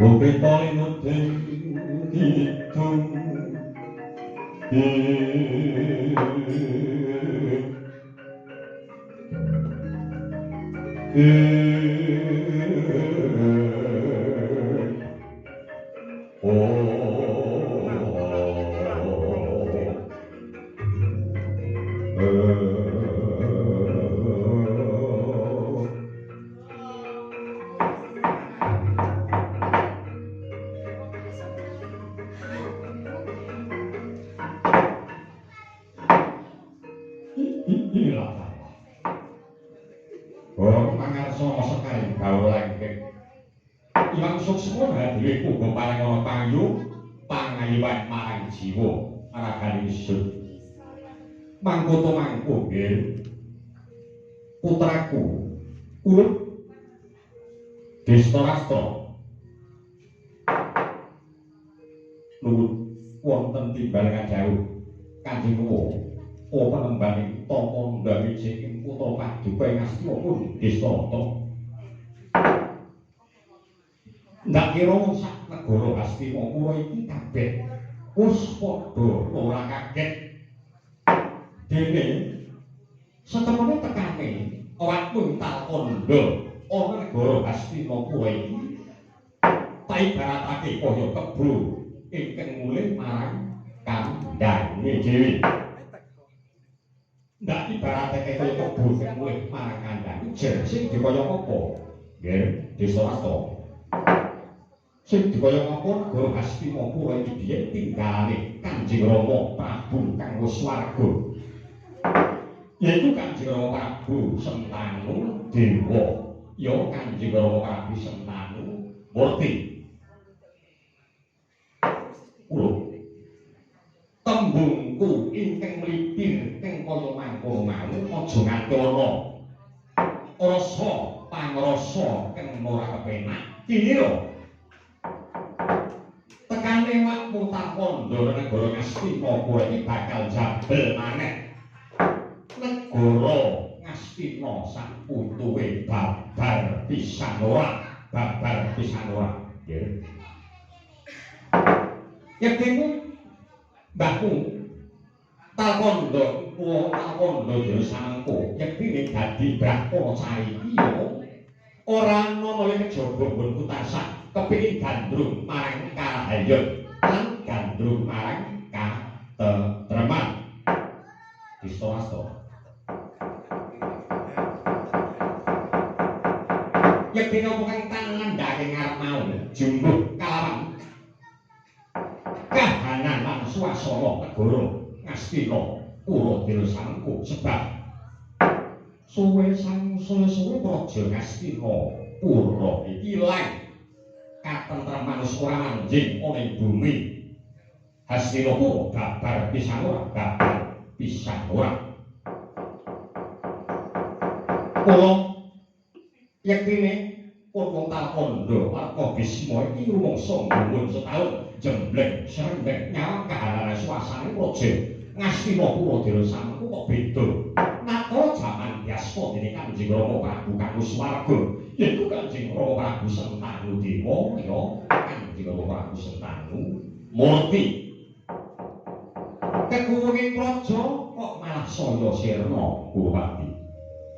Bukit paling hitung mangarsa sekali gaul langking ilang suksma dhewe uga paring ana pangyu pangayiwan marang jiwa maragane isut mangkoto mangko nggih putraku urip Destarastra nuwun wonten timbal kadhawuh Kanjeng Rama apa penembaning tata ndawi ing putra Paduka ing asma pun Destarastra ndak kira sak negara Hastinapura iki kabeh wis padha ora kaget dene setemene tekane awakmu Talkanda ana negara Hastinapura iki paibaratake kaya kebo ingkang mulih marang kandhane dhewe ndak ibaratake kaya kebo sing mulih marang kandhane jer sing dikaya apa nggih Destarastra sing dikaya apa negara Hastinapura iki biyen tinggalane Kanjeng Rama Prabu kang wis swarga yaitu Kanjeng Rama Prabu Sentanu Dewa ya Kanjeng Rama Prabu Sentanu Murti kula tembungku ingkang mlipir kang kaya mangkono mau aja nganti ana rasa pangrasa kang ora kepenak iki lho tekane wakmu Talkanda negara Ngastina iki bakal jabel maneh negara Ngastina sak putuhe babar pisan ora nggih yektene mbahku Talkanda dhewe samengko yektene dadi Brahmana cariki ora ana oleh kejaba mbon tansah kepengin gandrung marang karahayon lan gandrung marang katentreman Destarastra yektene apa kang tanandake ngarep mau jumbuh kalawan kahanan lan swasana negara Ngastina Dela Samengko sebab suwe praja Ngastinapura iki ilang katentreman ora manjing ana ing bumi Hastinapura babar pisan ora kula yektine wong Talkanda Arka Bisma iki rumangsa mbuwun setahun jembleng srendeng nyawa kahanan swasane praja Ngastinapura Dela Samengko kok beda nata jaman biasa dene Kanjeng Rama Prabu kang swarga yaiku Kanjeng Rama Prabu Sentanu Dewa ya Kanjeng Rama Prabu Sentanu Murti kekuwunging praja kok malah saya sirna Kurupati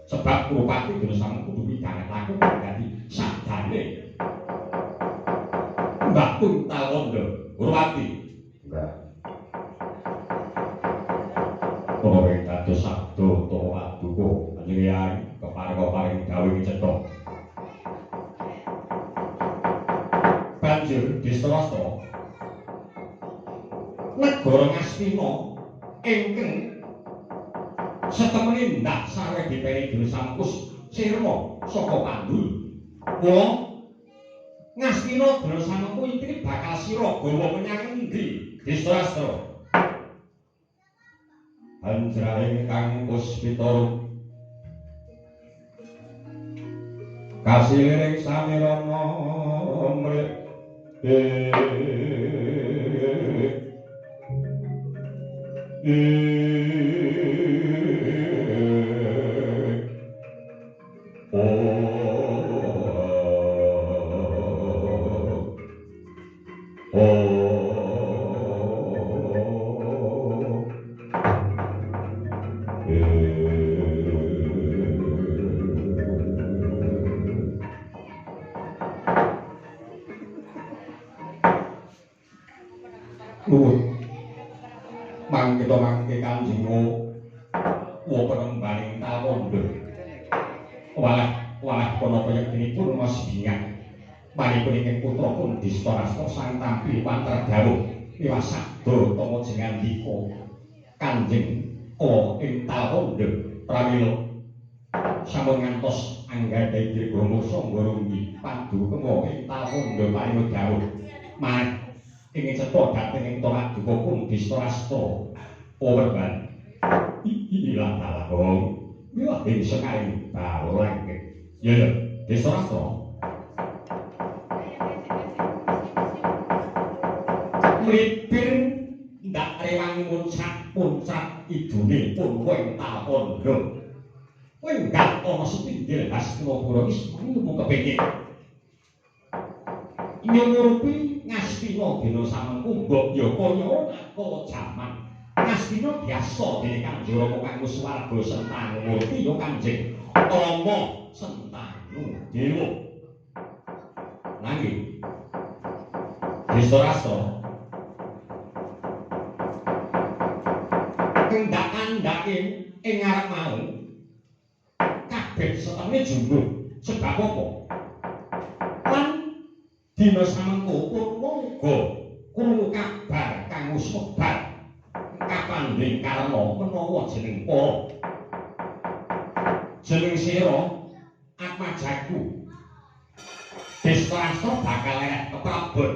sebab Kurupati Dela Samengko kudu pikanget laku dadi sadane Mbah Pun Talkanda Kurupati enggak ora dados sabda utawa paduka panjenengan kepareng dawuh cetha banjur Destarastra negara Ngastina ingkang setemene ndak sawe diperi Dela Samengko sirna saka Pandhu kula Ngastina Dela Samengko iki bakal sira gawa menyang endi Destarastra anjraing kang puspita kasiring samirana mrih Nuwun. Mangkita mangke Kanjeng wa penembaning Tawanda. Walah punapa yektinipun Mas Bingan. Manipun ingkang putra pun Distorasta sang tampil pantergawuh liwat sabda tama jengandika Kanjeng ing Tawanda pramila sampun ngantos anggadhahi dirgama sangga rumbi paduka ing Tawanda paring dawuh marang ingin cetha dhateng ing torat duka pun Distorasta Owerban ilang talahong wah ing sekaring balang ya Distorasta mlipir ndak rewang muncak-muncak idune pun kowe Tawanda kowe ndak ana sepinggir Hastinapura wis mung kepengin nyumurupi Ngastina dina samengko mbok ya kaya nako jaman Ngastina biasa dene Kanjeng Rama kang Swarga Sentanu Murti ya Kanjeng Rama Sentanu Dewa nanging Distorasta kendhak-kendhake ing ngarep mau kabeh setengah jumbuh sebab apa lan dina samengko purwaga krungu kabar kang sumebar kapandhing karna menawa jeneng para jeneng sira Atmajaku Distorasta bakal lereh keprabon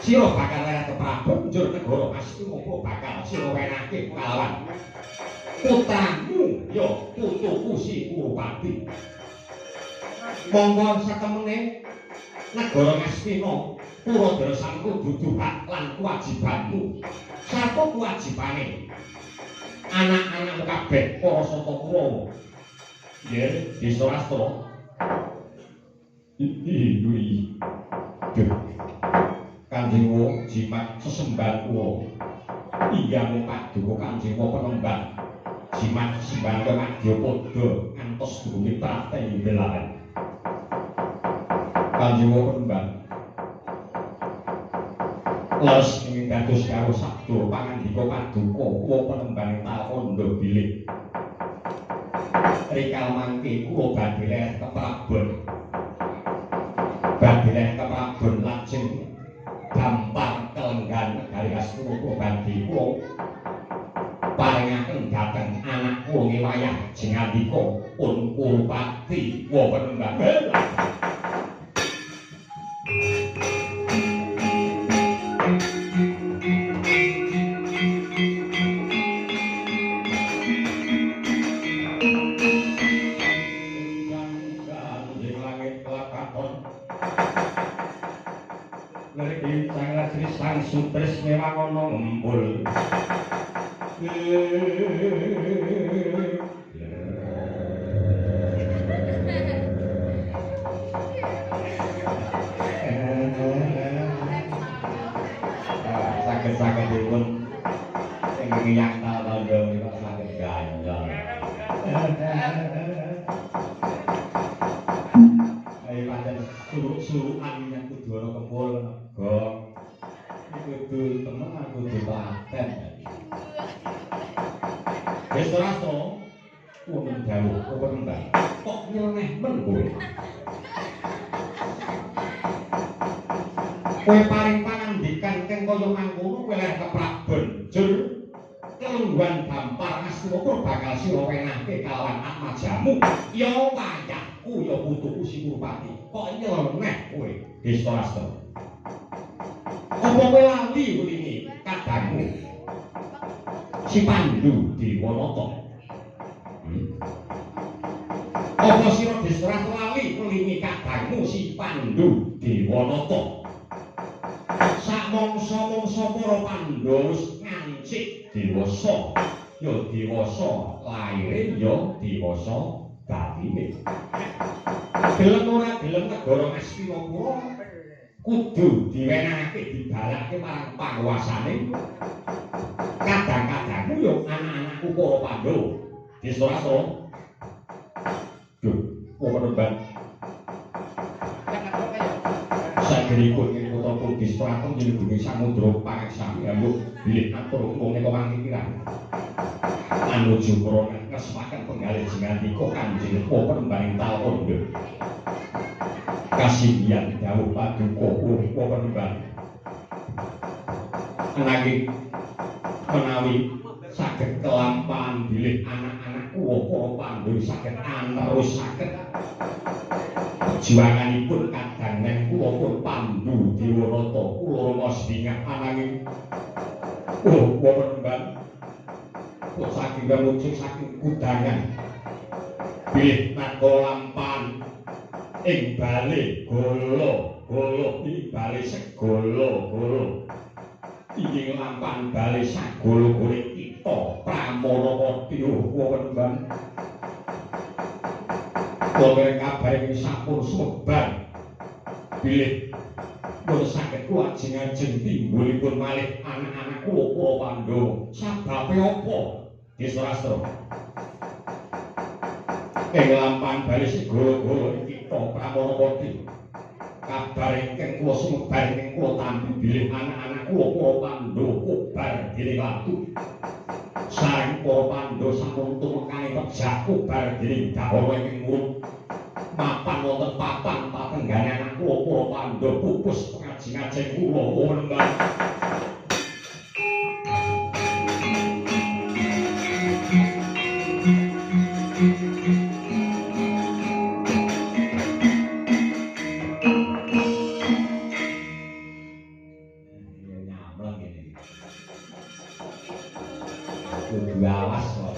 sira bakal lereh keprabon njur negara Hastinapura bakal sira wenake kalawan putramu ya putuku si Kurupati monggo satemene negara Ngastina Puradara Sangku dudu hak lan kewajibanmu sarta kewajibane anak-anakmu kabeh para sata Kurawa nggih Distorasta iki Kanjeng jimat sesembahan kula ingkang paduka Kanjeng penembang jimat sesembahan Madya Pada ngantos dugi prateng belahan Kanjeng penembang les ing dados karo sabda pangandika paduka kula penembang Tawanda bilih rikal mangke kula badhe lereh keprabon lajeng gampang kelenggan negari Hastinapura badhe kula paringaken dhateng anak kula wayah jengandika pun Kurupati wa penembang Sutris mewang ana ngempul saged-sagedipun ing ngiyang Tawanda menika saged ganjal ayo pancen suruh-suruhan yang kudu ana kempul gong kudu temen aku kudu paten Distorasta wonten dawuh kepenembang kok nyeleneh men kowe paring pangandikan kang kaya mangkono kowe lereh keprabon jur kelungguhan dampar Hastinapura bakal sira wenehke kalawan Atmajamu ya wayahku ya putuku si Kurupati kok nyeleneh kowe Distorasta apa kowe lali welingi kadangmu si Pandu Dewanata apa sira Distorasta lali welingi kadangmu si Pandu Dewanata sak mangsa-mangsa para Pandhawa wis ngancik dewasa ya dewasa laire ya dewasa batine gelem ora gelem negara Hastinapura kudu diwenehake dibalake marang panguwasane kadang-kadangmu yo anak-anakku para Pandhawa Distorasta duh penembang sageripun ing kutha pun dispraton yen bumi samudra pangaksami ambu bilih atur wong nek pikiran. Anuju prana ngesmaken penggalih jengandika Kanjeng Panembahan Talkondo. Kasindihan dawuh paduka Panembahan. Ananging menawi saged kelampahan bilih anak-anak kula para Pandhawa saged anerusaken perjuanganipun kadang kula pun Pandhu Dewanata kula remos bingah ananging Panembahan kok saking muncul saking kudangan bilih naga lampahan ing bali golo ing bali segolo ing lampahan bali sagolo-golo kita Pramana-Pati Panembahan. Kula kabar ing sampun sumebar bilih pun saged kuajeng-ajeng timbulipun malih anak-anak kula para Pandhawa. Sababe apa? Disrastra. Ing lampahan bali segolo-golo kita Pramana-Pati. Kabar ingkang kula sumebar ing kula tampi bilih anak-anak kula para Pandhawa kobar dening watu. Sareng para Pandhawa sampun tumekane pejah kobar dening Dahana ing murub. Mapan wonten papan patengganan anak kula para Pandhawa pupus pengajeng-ajeng kula Panembahan. Awas kok.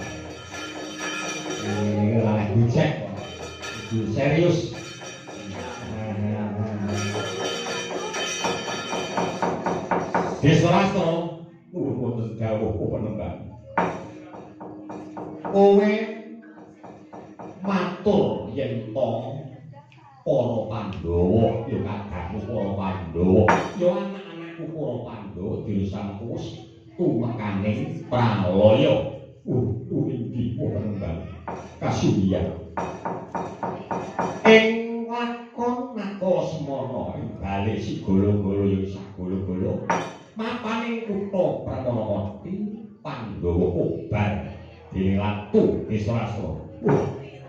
Ini ora dicek kok. Serius. Disrastra, wonten dawuh Panembahan. Kowe matur yen to para Pandhawa ya kadangmu para Pandhawa ya anak-anakku para Pandhawa disampus tumekaning pralaya inggih Panembahan kasundian ing lakon Naka Semana ing bali sigolo-golo ya sagolo-golo mapaning kutha Pramana-Pati Pandhawa kobar dening Ratu Disrastra.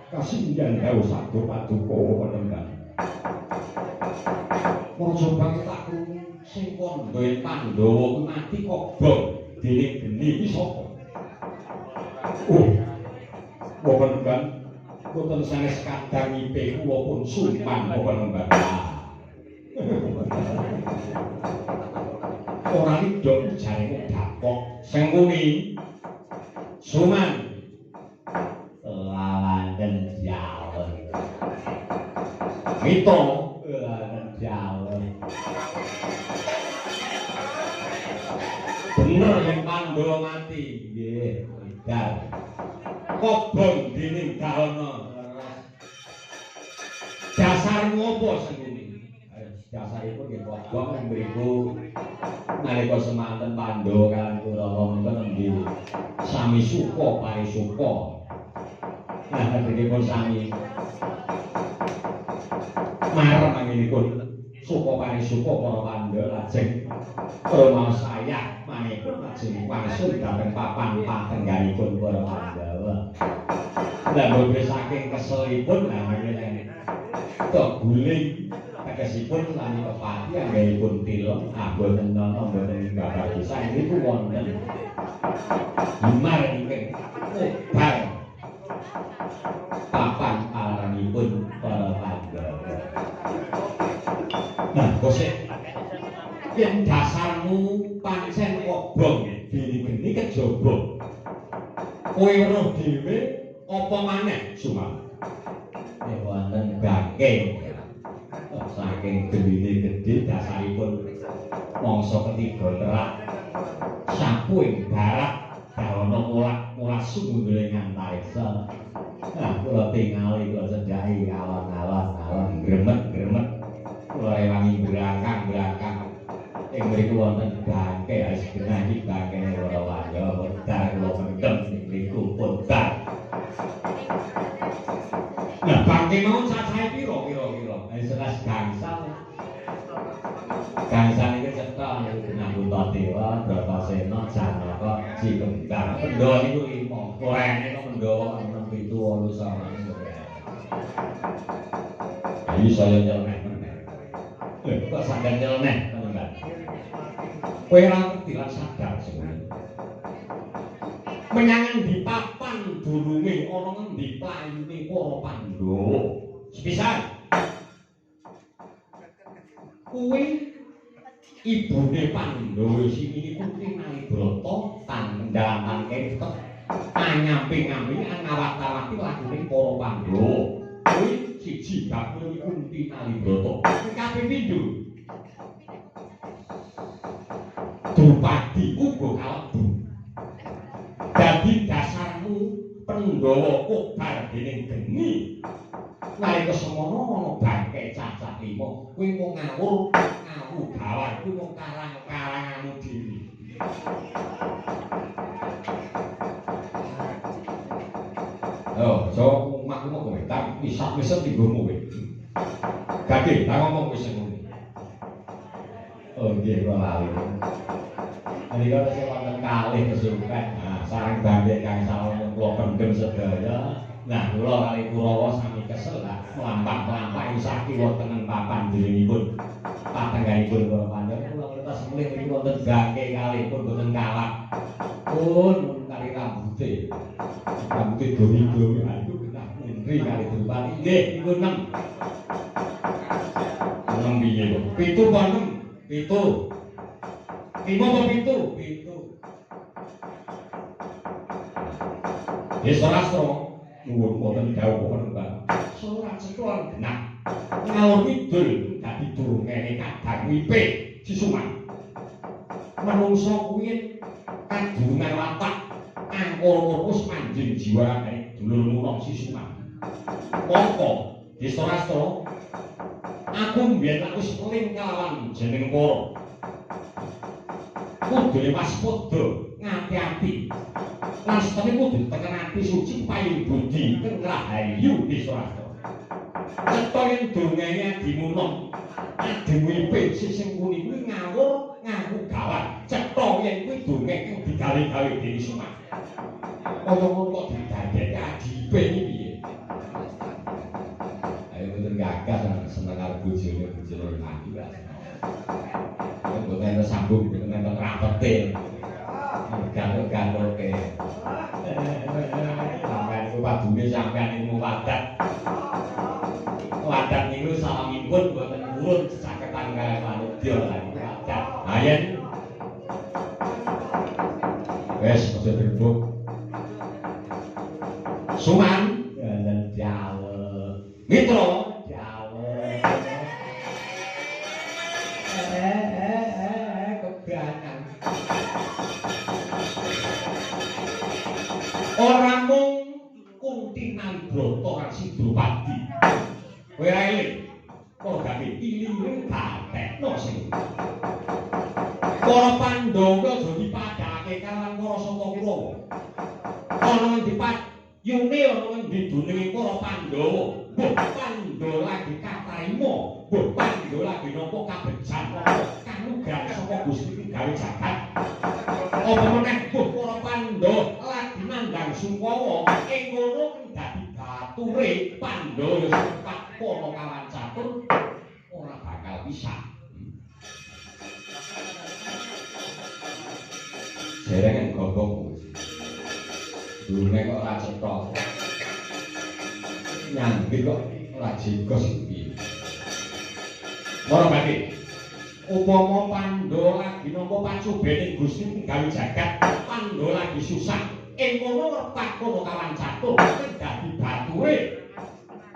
Kasundian dawuh sabda paduka Panembahan. Raja Bangsaku sing kandha Pandhawa mati kobong dening geni iki sapa? Panembahan boten sanes kadang ngipe kula pun sumpan Panembahan. Ora ndok jarene dapok sing muni suman lawanten jawen. Mito lawanten jawen. Bener yang Pandhawa mati nggih, medal. Kobong dening Dahana. Dasarmu apa sengune? Dasaripun nggih kobong ing mriku nalika semanten Pandhawa kaliyan Kurawa menika nembe sami suka parisuka. Nah, dipun sami marem anginipun suka parisuka para Pandhawa lajeng Rama saya manipun lajeng wangsul dhateng papan patengganipun para Pandhawa. Lah boten saking keselipun lah ngene tok guling tegesipun lani kepati anggenipun tilem boten nana boten babar bisa niku wonten Himar ingkang kobar papan aranipun para Pandhawa. Nah, kosek yen dasarmu pancen kobong geni-geni kejaba. Kowe weruh dhewe apa maneh Sumar? Nek wonten bangking saking gedine gedhe dasaripun mangsa ketiga terak sapu ing barat Dahana mulak sumundule ngantariksa. Nah, kula tingali kula sedhahi alon-alon gremet-gremet kula rewangi brangkang ing mriku wonten bangke wis genah iki bangkene ora waya wedar kula mendem ing mriku podar. Nah, bangke mau cacahe pira kira-kira? Wis 11 gangsal. Gangsal iki cetha Nambutadewa, Bratasena, Janaka, Si Kembang. Pandhawa niku 5. Korene kok Pandhawa 6, 7, 8, 9. Ayo saya nyeleneh meneh. Kok sampeyan nyeleneh tenan. Kowe ora ngerti lan sadar semono. Menyang endi papan durunge ana ngendi playune para Pandhawa. Sepisan kuwi ibune Pandhawa sing niku Tinalibrata tandhaman ketek anyaping-amping ngawat-awati lagune para Pandhawa. Kuwi siji bab niku Tinalibrata. Kaping pindho Drupadi uga kalebu. Dadi dasarmu Pandhawa kobar dening geni. Nalika semono ana bangke cacah 5, kuwi mung ngawur gawan, kuwi mung karang-karanganmu dhewe. Oh, so makmu kowe tak pisak-pisak tinggomu kowe. Gage, tak ngomong wis ngono. Oh, nggih kula lali. Menika sing wonten kalih kesupen. Nah, sareng bangke kang salah kula pendhem sedaya. Nah, kula kali Kurawa sami kesel lah mlampah-mlampah sakiwa teng papan dherenipun. Patengganipun para Pandhawa kula ngertos mulih iki wonten bangke kalihipun boten kalak. Pun kali rambute. Rambute domi-domi ayo kenah ngri kali Drupadi. Nggih, niku 6. 6 piye kok? 7 apa 6? 7. 5 apa 7? 7. Desarastro nuwun wonten dawuh Mbak. Surat sekolah genah. Ngalor kidul dadi durungene kadang wipe Sisuman. Manungsa kuwi kadurungan watak angkara wis manjing jiwane dulur mulang Sisuman. Mongko Desarastro aku mbiyen wis eling kalawan jeneng para. Kudune waspada ngati-ati. Lan setene kudu tekan ati suci payung budi kang rahayu Desarastro. Cetha yen dongane dimunom adem wipe sing kuning kuwi ngawur ngaku gawan. Cetha yen kuwi dongeng kang digawe-gawe dening Suman. Kaya ngono kok didadekake adipe iki piye? Ayo mboten gagas seneng karo bojone mati wae. Mboten sambung mboten rapete. Gantuk-gantuke. Sampeyan iku padune sampeyan ilmu wadat. Wadat niku salamipun mboten urun caketan kaliyan manungsa lan wadat. Ayen wis aja direbut. Suman dan Jawa. Mitra Jawa. Kebanyakan. Ora mung Kunti Nalibrata lan si Drupadi. Kowe ra eling. Kok gak iling katekno sing. Para Pandhawa aja dipadhake kalawan para saka Kurawa. Ana dipat yune ana ngendi dununge para Pandhawa. Mbok Pandhawa lagi katrima, mbok Pandhawa lagi nampa kabejan kanugrahan saka Gusti gawe jagat. Apa meneh mbok para Pandhawa lagi nandhang Sumpawa ing ngono dadi bature Pandhawa sepat pono kawan catur ora bakal bisa. Jerengan gombong. Durunge kok ora cetha. Nyambi kok ora jegos iki. Ora bagi. Upama Pandhawa lagi nampa pacobening Gusti gawe jagat, Pandhawa lagi susah. Ing kono repak kono kawan catur dadi bature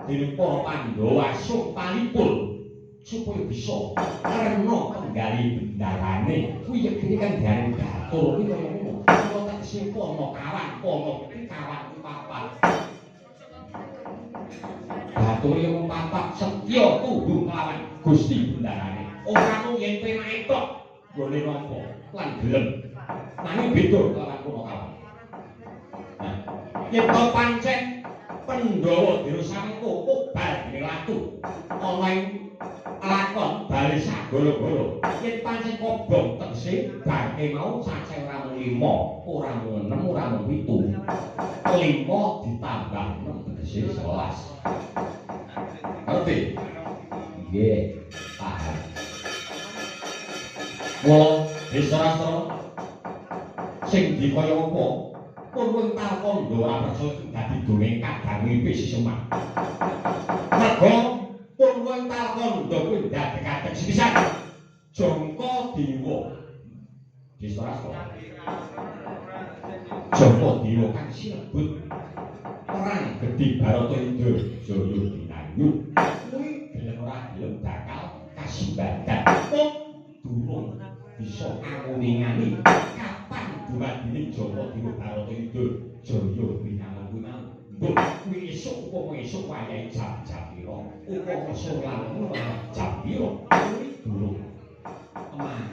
dening para Pandhawa sumpahipun supaya bisa rena penggali bendarane kuwi yekine kan diarani batur kuwi kaya ngono kok tak simpono kawan pono iki kawan papat batur yang papat setya kudu nglawan Gusti bendarane ora mung yen penake tok gone nampa lan gelem nanging beda kelawan kono kawan. Nah yen to pancen Pandhawa dhewe samengko kobar dening ratu ana ing lakon bali sagolo-golo yen pancen kobong tegese bangke mau cacah ora mung 5 ora mung 6 ora mung 7 5 ditambah 6 tegese 11 ngerti nggih paham mula desa-desa sing dikaya apa pun wental kandha ora percaya dadi dongeng kadang mimpi sisemah mergo pun wental kandha kuwi dadekaken sepisan jangka dewa desa-desa jangka dewa kang sinebut perang gedhe Baratayuda Jaya Binayu kuwi gelem ora gelem bakal kasimbangan durung bisa nguni-ngani kapan dumadine Joko Dewa Baratayuda Jaya Binayu mbok kuwi esuk upama esuk wayahe jam-jam pira upama solan jam pira kuwi durung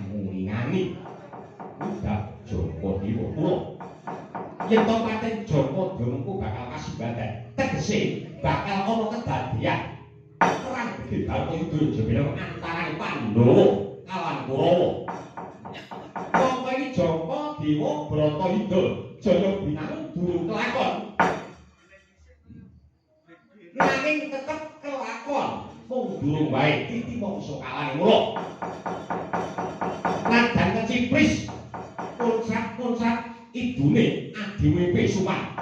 nguni-ngani udah Joko Dewa kula yen to paten Joko Dewa bakal kasimbangan tegese bakal ana kedadian perang gedhe Baratayuda Jaya Binayu antarané Pandhawa kawan Kurawa mongko iki Joko Dewa Baratayuda Jaya Binayu durung kelakon nanging tetep kelakon mung durung wae titi mangsa kalane mula nadan kecipris puncak-puncak ibune adiwipe suman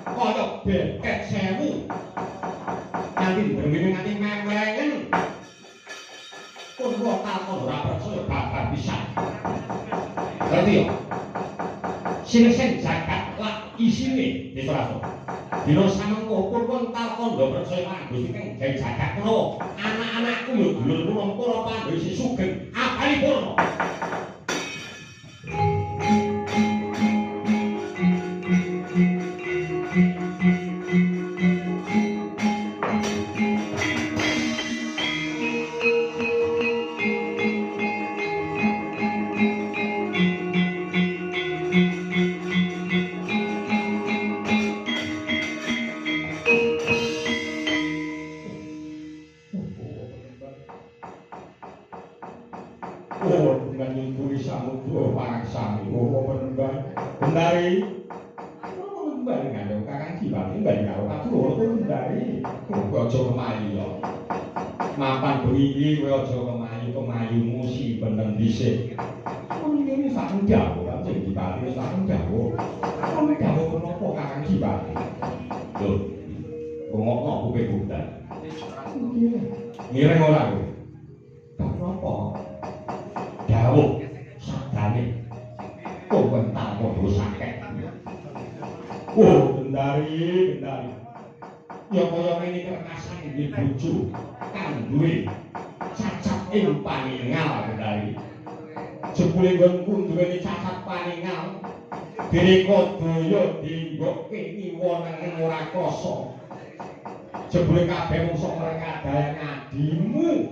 kaya beket sewu nganti ndrengene nganti memlengen pun lokal kok ora percaya babar pisan ngerti yo sing jagat lak isine diterasa dina samengko pun wental kandha percaya marang Gusti kang gawe jagat menawa anak-anakku lho dulurku mengko ora pandhe isih sugeng apalipun aja kemayu yo. Mapan bengi kowe aja kemayumu si bener dhisik. Mun ngene sak ndawo kan sing dibali sak ndawo. Kon ndawo menapa Kakang Dibali? Lho. Rungokno kuping budan. Ngireng ora kowe. Kenapa? Dawuh sadane. Kok wental padha sakek. Gendari. Ya kaya ngene kerkasan iki bojo kang duwe cacat ing paningal kendari. Jebule nggonku duweni cacat paningal. Dene kodaya dienggokke niwoneng ora krasa. Jebule kabeh mungsuh mereka dalang adimu.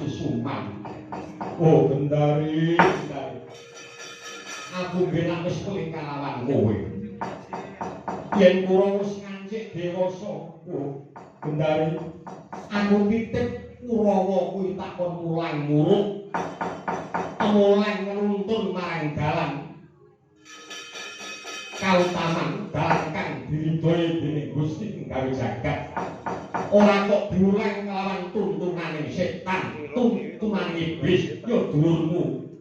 Sisuman. Gendari. Aku benak wis keling kalawan kowe. Yen Kurawa wis ngancik dewasa, Gendari, aku titip Kurawa kuwi takon mulang muruk. Mulang nuntun marang dalan. Kautaman dalan kang diridhoi dening Gusti gawe jagat. Ora kok diulang kelawan tuntunane setan, tuntunan iblis, ya dulurmu.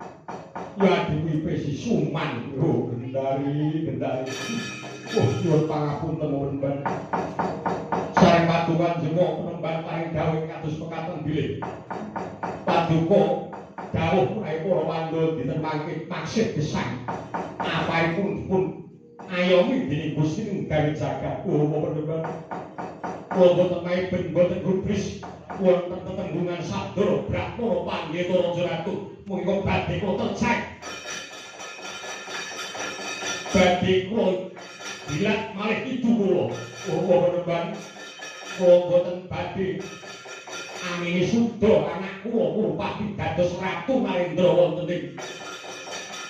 Ya diwipe si Suman, Gendari. Nyuwun pangapunten Mbak. Sareng padukan jenguk penemban paring dawuh kados pekaten bilih. Paduka dawuh menawi para wanda dinten mangke maksud gesang. Apaipun pun ayomi dening Gusti gawe jagat. Penemban. Kula boten maiben boten gubris wonten tetembungan sabda Brahmana Pandhita Raja Ratu mengko badhe kula tercek. Badhe kula bilat malih itu kula. Penemban. Kula boten badhe amini suda anak kula Purpati dados ratu Narendra wonten ing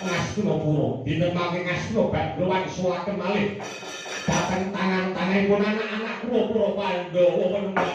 Ngastinapura. Dinten mangke Ngastina badhe wangsulaken malih dhateng tangan-tanganipun anak-anak kula para Pandhawa. Penemban.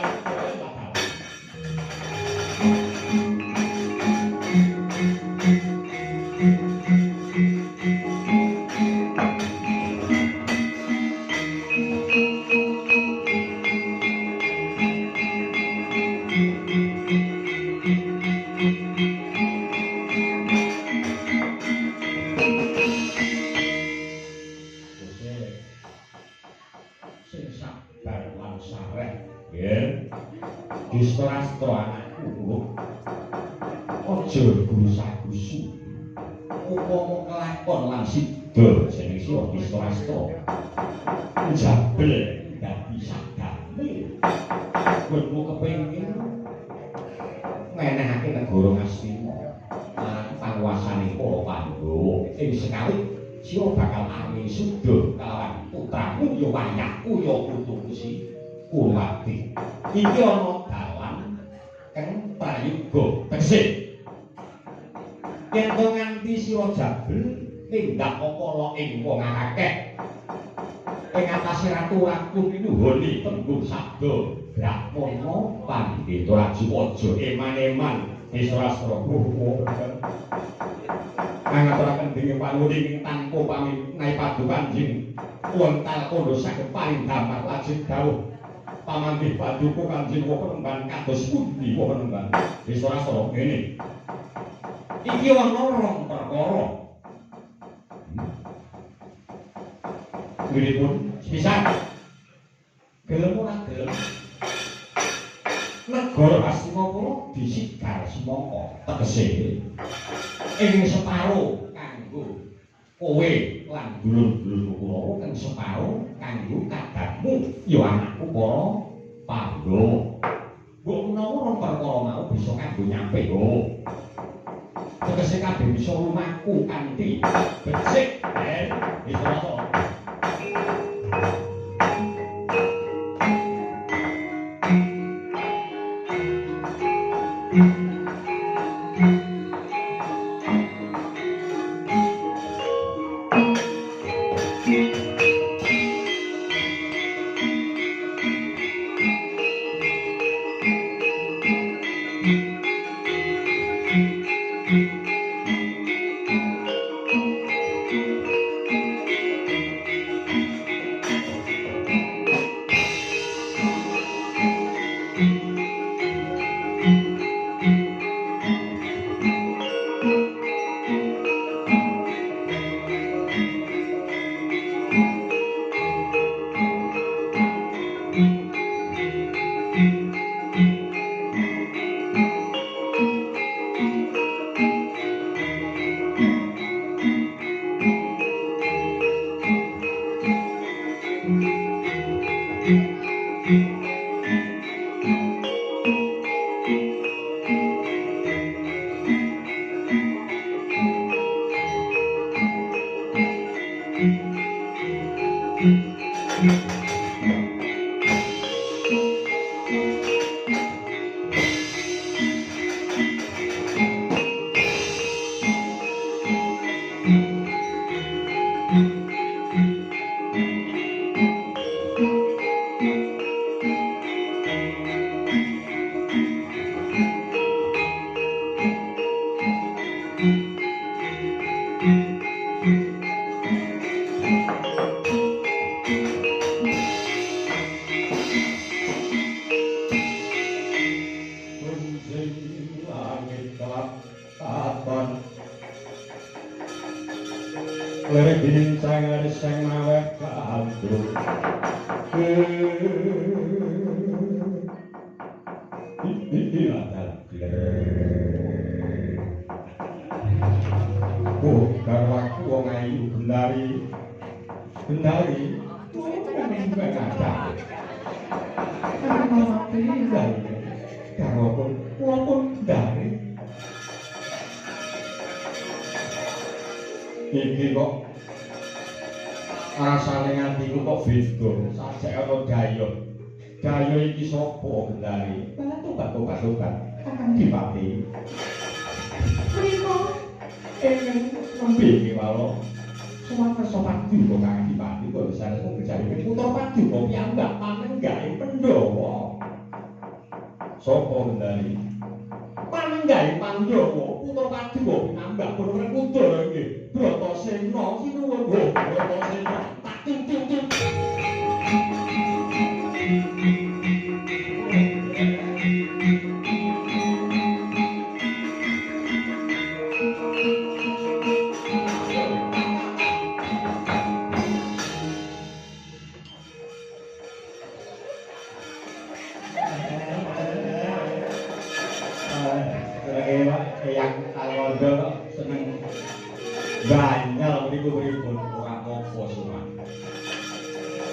aja gusak-gusu. Upama kelakon lan sida jeneng sira Kisrastra. Jabel dadi sadame. Kowe kepengin menehake negara Ngastina. Panguasane para Pandhawa ing sekali sira bakal angin suda kalawan putramu ya wayahku ya putuku si Kurwati. Iki ana dalan kang prayoga tegese yen to nganti sira Jabel tindak kala ing wong akeh ing atase ratu-ratu nuhoni tembung sabda Brahmana Pandhita Raju aja eman-eman Kisrastra angaturaken dene panguning tanpa pamit naik padukan jing wontal kondo saged paring damar lajeng dawuh pamanggih paduka Kanjeng Panembahan kados pundi Panembahan Kisrastra ngene iki ana rong perkara Wiripun pisan gelem ora gelem negara Hastinapura disigar semangka tegese ing separo kanggo kowe lan dulur-dulurku Kurawa kang separo kanggo kadangmu ya anakku para Pandhawa. Mbok menawa rong perkara mau bisa kanggo nyampe tegese kabeh bisa lumaku kanthi becik bisa to. Iki kok rasane ngantiku kok beda sajak ana dayoh. Dayoh iki sapa Gendari? Batu-batu-batukan Kakang Dipati. Mriko ing nembe iki wae. Suwata sopan duka Kakang Dipati kok bisa kok kejari putra paduka piyambak panenggahe Pandhawa. Sapa Gendari? Panenggahe Pandhawa putra paduka piyambak putra putra iki. Bratasena sinuwun Bratasena tak ting-ting-ting. Algondo seneng banyal niku pripun ora apa-apa Suman.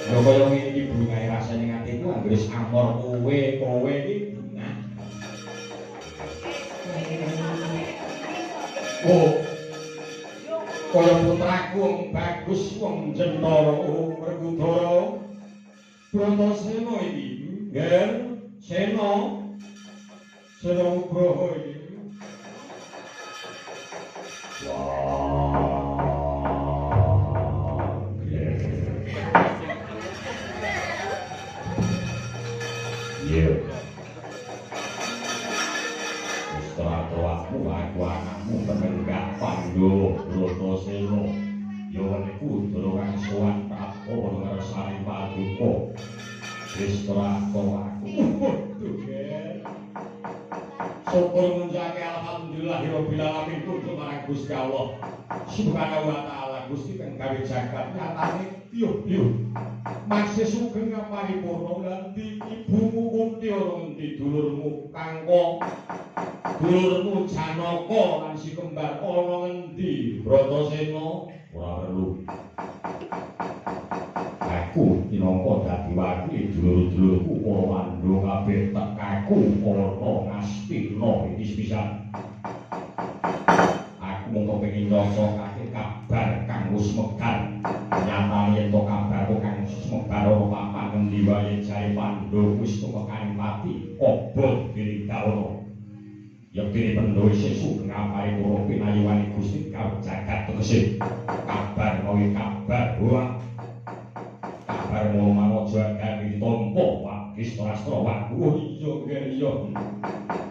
Lho kaya ngene bungae rasane atiku anggere amor kowe iki bunga. Oh. Kaya putraku wong bagus wong Jentara Werkudara. Bratasena iki, nggih, Sena. Sena Nugroho iki. Iya. Setelah-telahmu aku anakmu penenggak Pandhawa Bratasena. Ya niku durung sowan Prabu ngersani Paduka. Wis aku. Syukur munjake alhamdulillahirabbil alamin kuntu marang Gusti Allah Subhanahu wa taala Gusti kang gawe jagat nyatane piyuh-piyuh masih sugeng paripurna lan ibumu Kunti ana ngendi dulurmu Kangka dulurmu Janaka lan si kembar ana ngendi Bratasena ora perlu aku minangka dadi wakil dulur-dulurku para Pandhawa kabeh tekaku ana Ngastina iki sepisan. Aku mung kepengin nyosokake kabar kang wis megar. Nyatane yen to kabarku kang wis megar ora papan ngendi wae jare Pandhawa wis tumekaning pati obot Dirgawara. Yektine Pandhawa sesu ngapari para pinayuwane Gusti karo jagat tegese. Kabar kowe kabar kabar mau jaga ditompo Pak Kisrastra waduh iya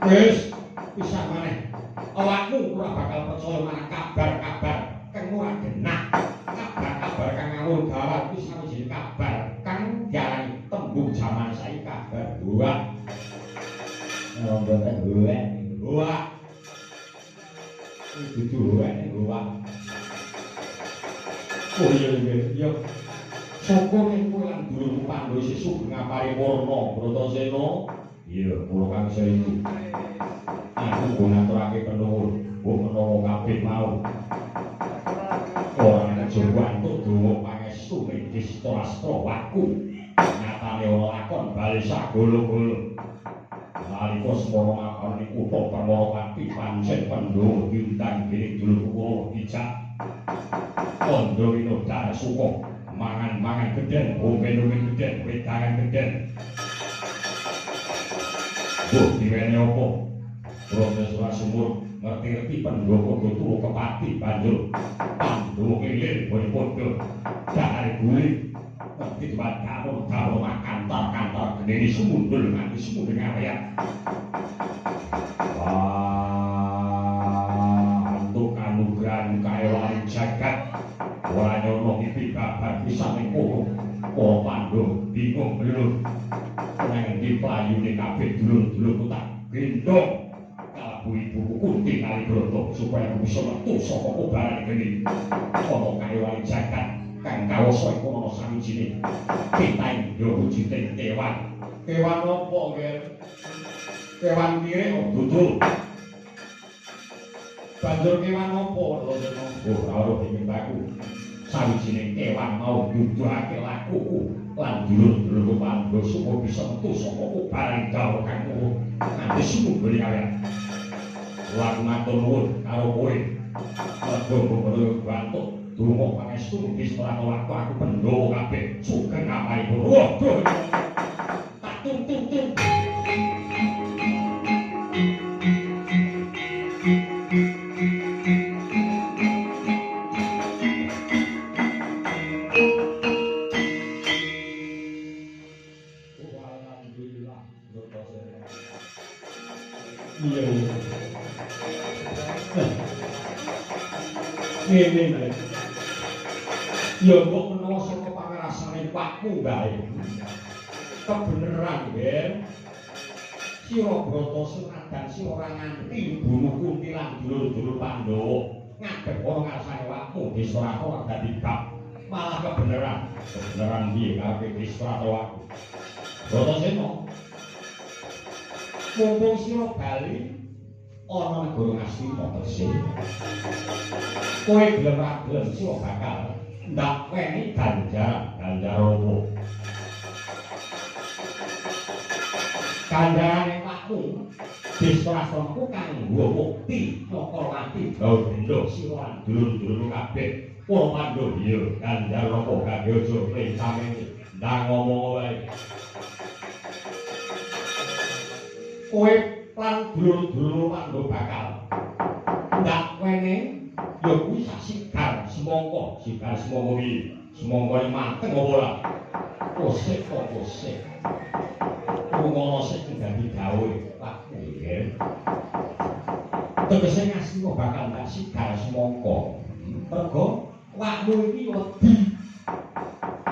wis bisa maneh awakmu ora bakal percaya marang kabar-kabar kang ora genah kabar-kabar kang ngawur gawat wis sawijining kabar kang diarani tembung jaman saiki kabar buah mboten buah itu buah oh iya syukur iku lan dulurmu Pandhawa sesuk ngapari warna Bratasena. Iya, kula kang iku. Aku go ngaturake penuwun, menawa kabeh mau. Ora ana jowo antuk donga pangestu ing Kisrastra waku. Nyatane ora lakon bali sagolo-golo. Nalika semana makon ing kutha Permarawati pancen Pandhawa diundang dening dulurku kula dijak. Kandha winodar suka mangan gedhen, omen-omen gedhen, wedangan gedhen. Diwene apa? Profesor Sumur ngerti-ngerti Pandhawa padha turu kepati banjur Pandhawa kelir padha dahar guling. Ngerti dewan karo kantor gedene sumundul nganti sumundul ngareyak. Untuk kanugrahan kaewaning jagat ora nyono iki kabar pisan ing kono. Para Pandhawa bingung lho. Nang ndi playune kabeh dulur-dulurku tak gendong kalabu ibuku Kunti Kalibrata supaya aku bisa metu saka kobaran geni. Ana kaewaning jagat kang kawasa iku ana sawijining pitaing yo wujude kewan. Kewan apa, Ger? Kewan kire dudul. Banjur kewan apa lho ora dimintaku. Sawijining kewan mau nuduhake lakuku lan dulur-dulurku Pandhawa supaya bisa metu saka kobaran gawa kang nganti sumundul kaliyan. Lan matur nuwun karo kowe. Mergo bantu donga pangestu wis ora waktu aku Pandhawa kabeh sugeng ngaparipun. Waduh. Tak tuntun. Ngene ya kok menawa saka pangrasane pakmu bae kebeneran ya sira Bratasena dan sira ora nganti bunuh Kunti lan dulur-dulur Pandhawa ngadeg ana ngarsane wakmu Kisrastra ora dadi bab malah kebeneran piye karepe Kisrastra waku Bratasena mumpung sira bali ana negara Ngastina tersih. Kowe gelem ra gelem sira bakal ndak weni ganjaran apa. Ganjarane pakmu Distorastonku kanggo mukti Mokolwati Gaudha sira lan dulur-dulur kabeh. Para Pandhawa ya ganjar apa kabeh aja printamene ndang ngomong wae. Kowe lan dulur-dulur Pandhawa bakal ndak wene ya kuwi sasigar semangka, sigar semangka iki. Semangka manteng apa ora? Kosek kok kosek. Ngono sik dadi gawe Pak nggih. Tegese Ngastina bakal ndak sigar semangka. Mergo wakmu iki wedi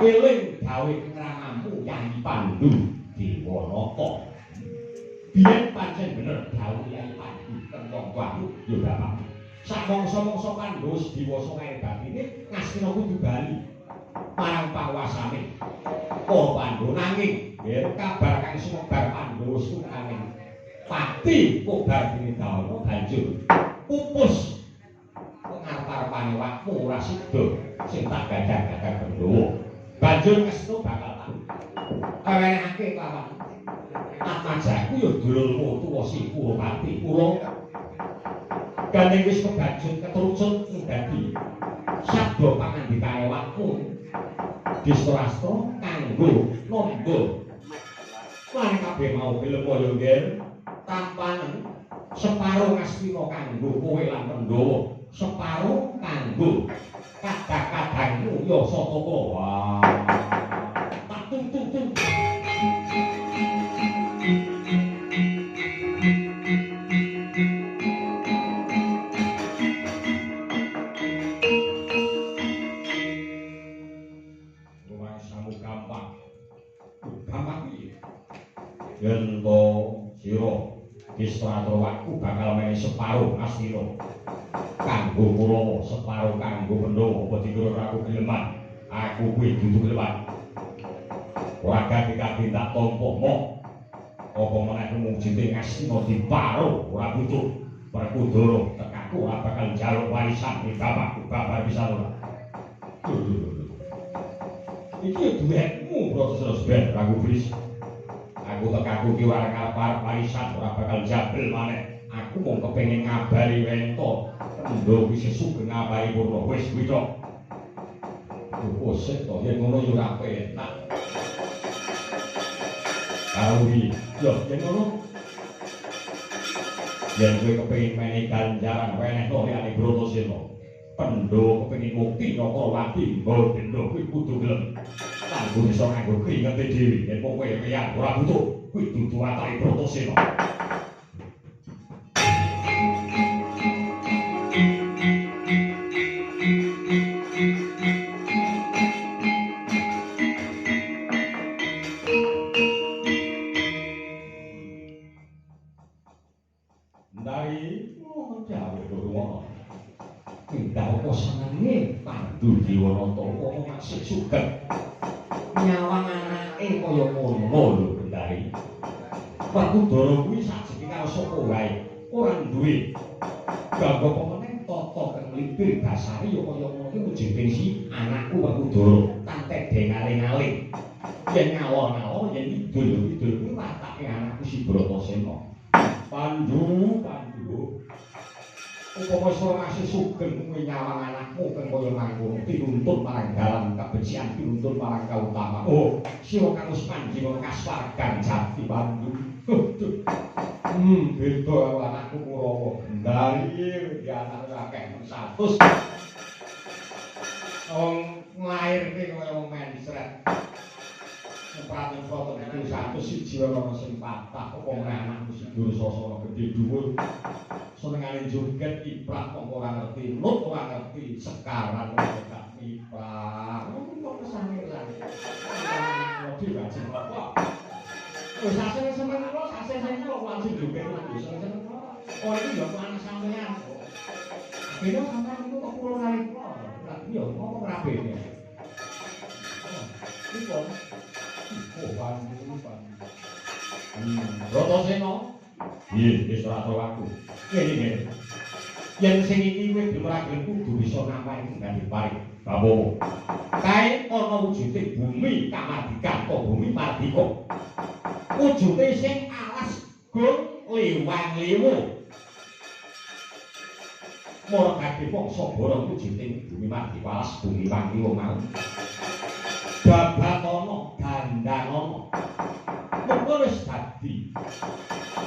eling gawe keteranganmu Yai Pandhu Dewanata. Biyen pancen bener gawe Yai Pandhu kentong tuaku ya bapak. Sak mangsa-mangsa Pandhawa diwasa kae batine Ngastina kudu bali marang panguwasane. Para Pandhawa nanging nggih kabar kang sumebar Pandhawa sunane Pati Kobar Dindawana banjur pupus pengarep-arepane wakmu ora sida sing tak gadah-gadah Pandhawa. Banjur Ngastina bakal tak ewenehake kelawan Atmajaku ya dulurmu tuwa si Purwati. Kula gandeng wis kebacut keterucut dadi sabda pangandikane wakmu Distorasta kanggo nombo lan kabeh mau film kaya nggih tampanen separo Ngastina kanggo kowe lan Pandhawa, separo kanggo kadang-kadangmu ya Sataka. Wah. Tak tung. Yen to sira Distoratra wakku bakal menehi separo Ngastina kanggo Kurawa, separo kanggo Pandhawa. Apa dikira aku geleman? Aku kuwi dudu geleman. Ora kabeh tak tampa mok. Apa meneh mujite Ngastina diparo ora butuh Werkudara tekaku ora bakal njaluk warisan di bapakku babar pisan ora. Iki duwetmu proses ben ragu blis. Aku tekaku ki wareng arep warisan ora bakal jabel maneh. Aku mung kepengin ngabari Wento. Pandhawa wis sugeng ngabari Purna. Wis kuwi tok. Kosek to yen ngono yo ora penak. Karo iki yo yen ngono. Yen kowe kepengin menehi ganjaran wenehno liyane Bratasena. Pandhawa kepengin mukti Mokolwati mboten kuwi kudu gelem. Kanggo iso nganggo kringete dhewe yen kowe kaya ora butuh kuwi dudu watake Bratasena. Ndari ngono gawe ngono. Tidak apa senenge Pandhu Dewanata apa maksud sugeng nyawang anake kaya ngono lho Bendari. Werkudara kuwi sajeki karo sapa wae ora duwe ganggo pemeneng tata kang mlipir dasare ya kaya ngono iki mujine si anakku Werkudara tantek dengaling-aling. Yen ngalor-ngalor yen idul kuwi watake anakku si Bratasena. Pandhu upama sira masih sugeng kuwi nyawang anakmu kang kaya mangkono pinuntut marang dalan kebencian, pinuntut marang kautamaan. Oh, sira kang wis panjenengan kaswargan jati Pandhu. Beda anakku Kurawa. Ndari iki anak akeh satus. Wong nglairke kaya wong mensret. Praten foto itu 101 orang sing patah apa meneh anakku sing Dursasana gedhe dhuwur. Senengane joget iprah kok ora ngerti, nut ora ngerti, sekaran ora gak iprah. Kok kesane lan. Wedi wajib apa? Wis sase seneng kok, sase seneng kok wajib joget lagi seneng kok. Oh iki yo anak sampean kok. Beda sampean iku kok kula kali kok. Lah iya ngomong rabene. Iki kok Bratasena Iya, wis ora tau aku. Ngene. Yen sing iki kowe dimragel kudu bisa nampani dadi paring. Bawowo. Kae ana wujude bumi kamardikan to bumi mardika. Wujude sing alas gong liwang-liwu. Mora kabeh mangsa bara wujude bumi mardika alas bumi liwang-liwu mau. Babatana gandanana. Mengko wis dadi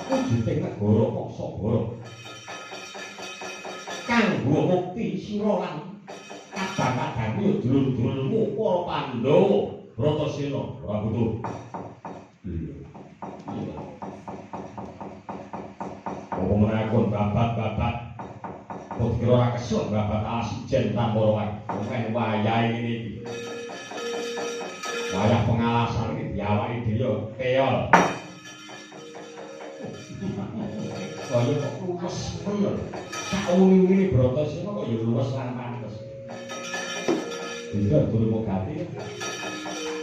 wujude negara mangsa bara. Kanggo mukti sira lan kadang-kadang yo dulur-dulurmu para Pandhawa Bratasena ora butuh. Apa menakon babat-babat kok kira ora kesel babat alas ijen tambara wae wayahe ngene iki. Wayah pengalasan iki diawaki dhewe keol. Kaya kok luwes bener. Sauni-uni Bratasena kok ya luwes lan pantes. Bisa durung gati.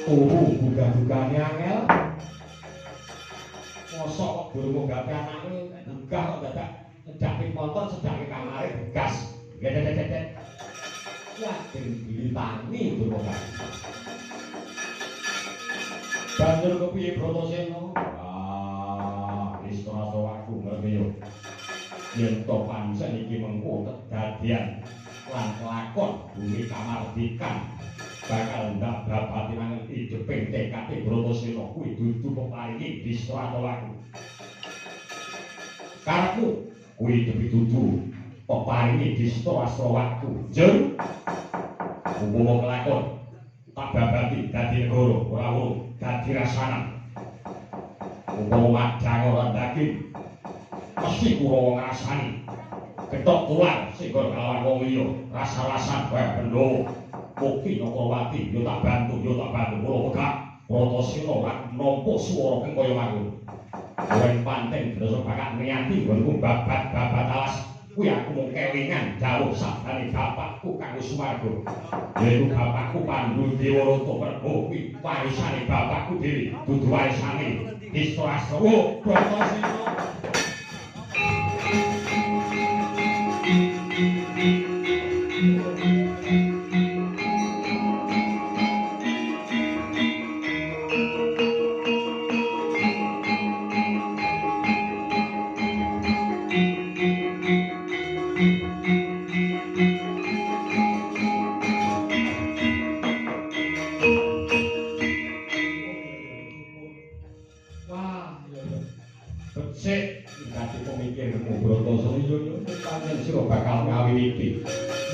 Buka-bukane angel. Mosok kok durung gati anake buka kok dadak sedake motor sedake kamare begas. Gedet-gedet. Wah, dilitani durung gati. Banjur kepiye Bratasena? Wis ora aku ngerti yo. Yen to pancen iki mengko kedadian lan kelakon bumi kamardikan bakal ndak dapat nang ideping tekade Bratasena kuwi dudu peparingi Disrata aku. Karepku kuwi dudu peparingi Disrata aku. Jeng umpama kelakon tak babati dadi negara ora urung dadi rasanan. Umpama madang ora daging mesti kula ngrasani ketok tular sing kalawan wong liya rasa-rasan bae Pandhawa bukti Narawati yo tak bantu kula wegah Bratasena lan nampa swara kang kaya mangkono yen panten terus bakat niati nggonku babat-babat alas kuwi aku mung kelingan dawuh sabdane bapakku kang wis swarga yaiku bapakku Pandhu Dewata Prabu kuwi warisane bapakku dhewe dudu warisane Disrata Bratasena.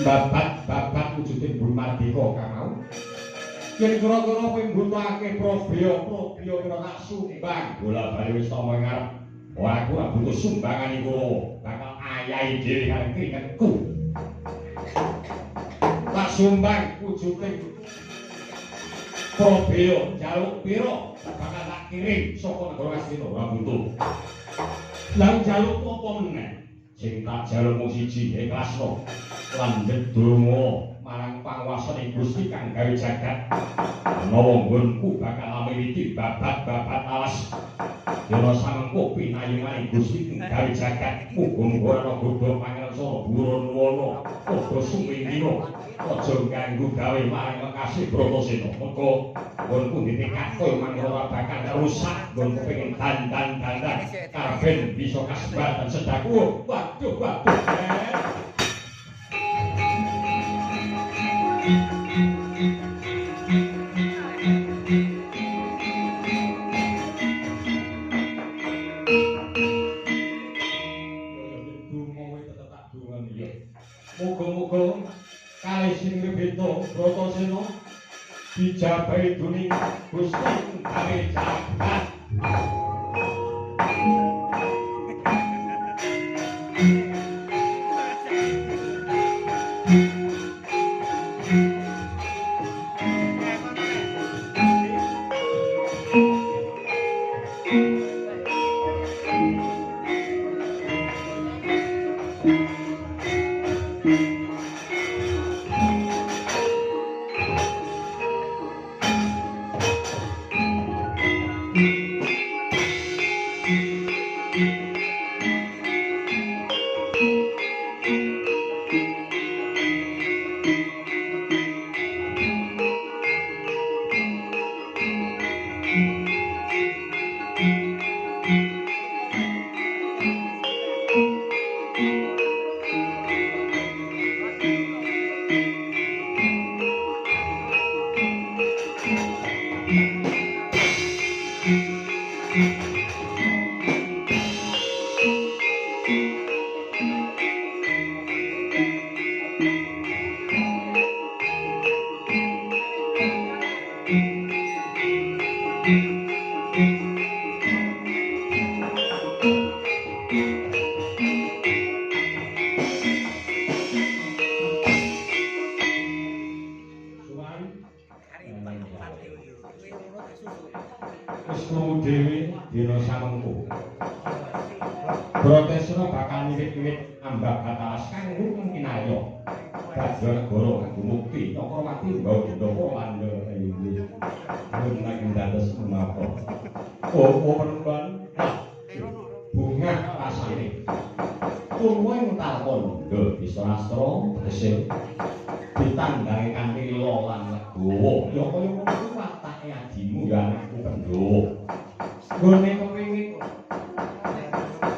Babat wujude bumi mardika kang yen kira-kira kowe mbutuhake probya kira tak sumbang bola-bali wis tak ngarep ora aku ora butuh sumbangan iku bakal ayahi dhewe karo kringetku tak sumbang wujude probya jaluk pira bakal tak kirim saka negara Astina ora butuh lan jaluk apa meneh sing tak jaluk mung siji ikhlasno lan ndedonga marang panguwasaning Gusti kang gawe jagat menawa nggonku bakal miliki babat-babat alas dina samengko pinayunganing Gusti kang gawe jagat muga-muga ana godho pangersa buron wana padha suwindira aja ganggu gawe marang Lekasi Bratasena mengko nggonku ditekad koyo mangko ora bakal rusak nggonku pengen dandan-dandan kabeh bisa kasebat dan sedaku waduh muga-muga kalih sing rebeta Bratasena dijabahi dening Gusti gawe jagat. dina samengko. Bratesna bakal wiwit-wiwit ambak batalas kanggo kinarya. Raja negara kanggo mukti Cakrawati mbau Gendaka lan Indra. Mun dados menapa. Oh, penemban. Bunga rasane. Tumuing talpon nduk bisa astra tegese ditandhangi kanthi lila lan legawa. Ya kaya ngono watake adimu ya anakku Pandhawa. Nggone kepengin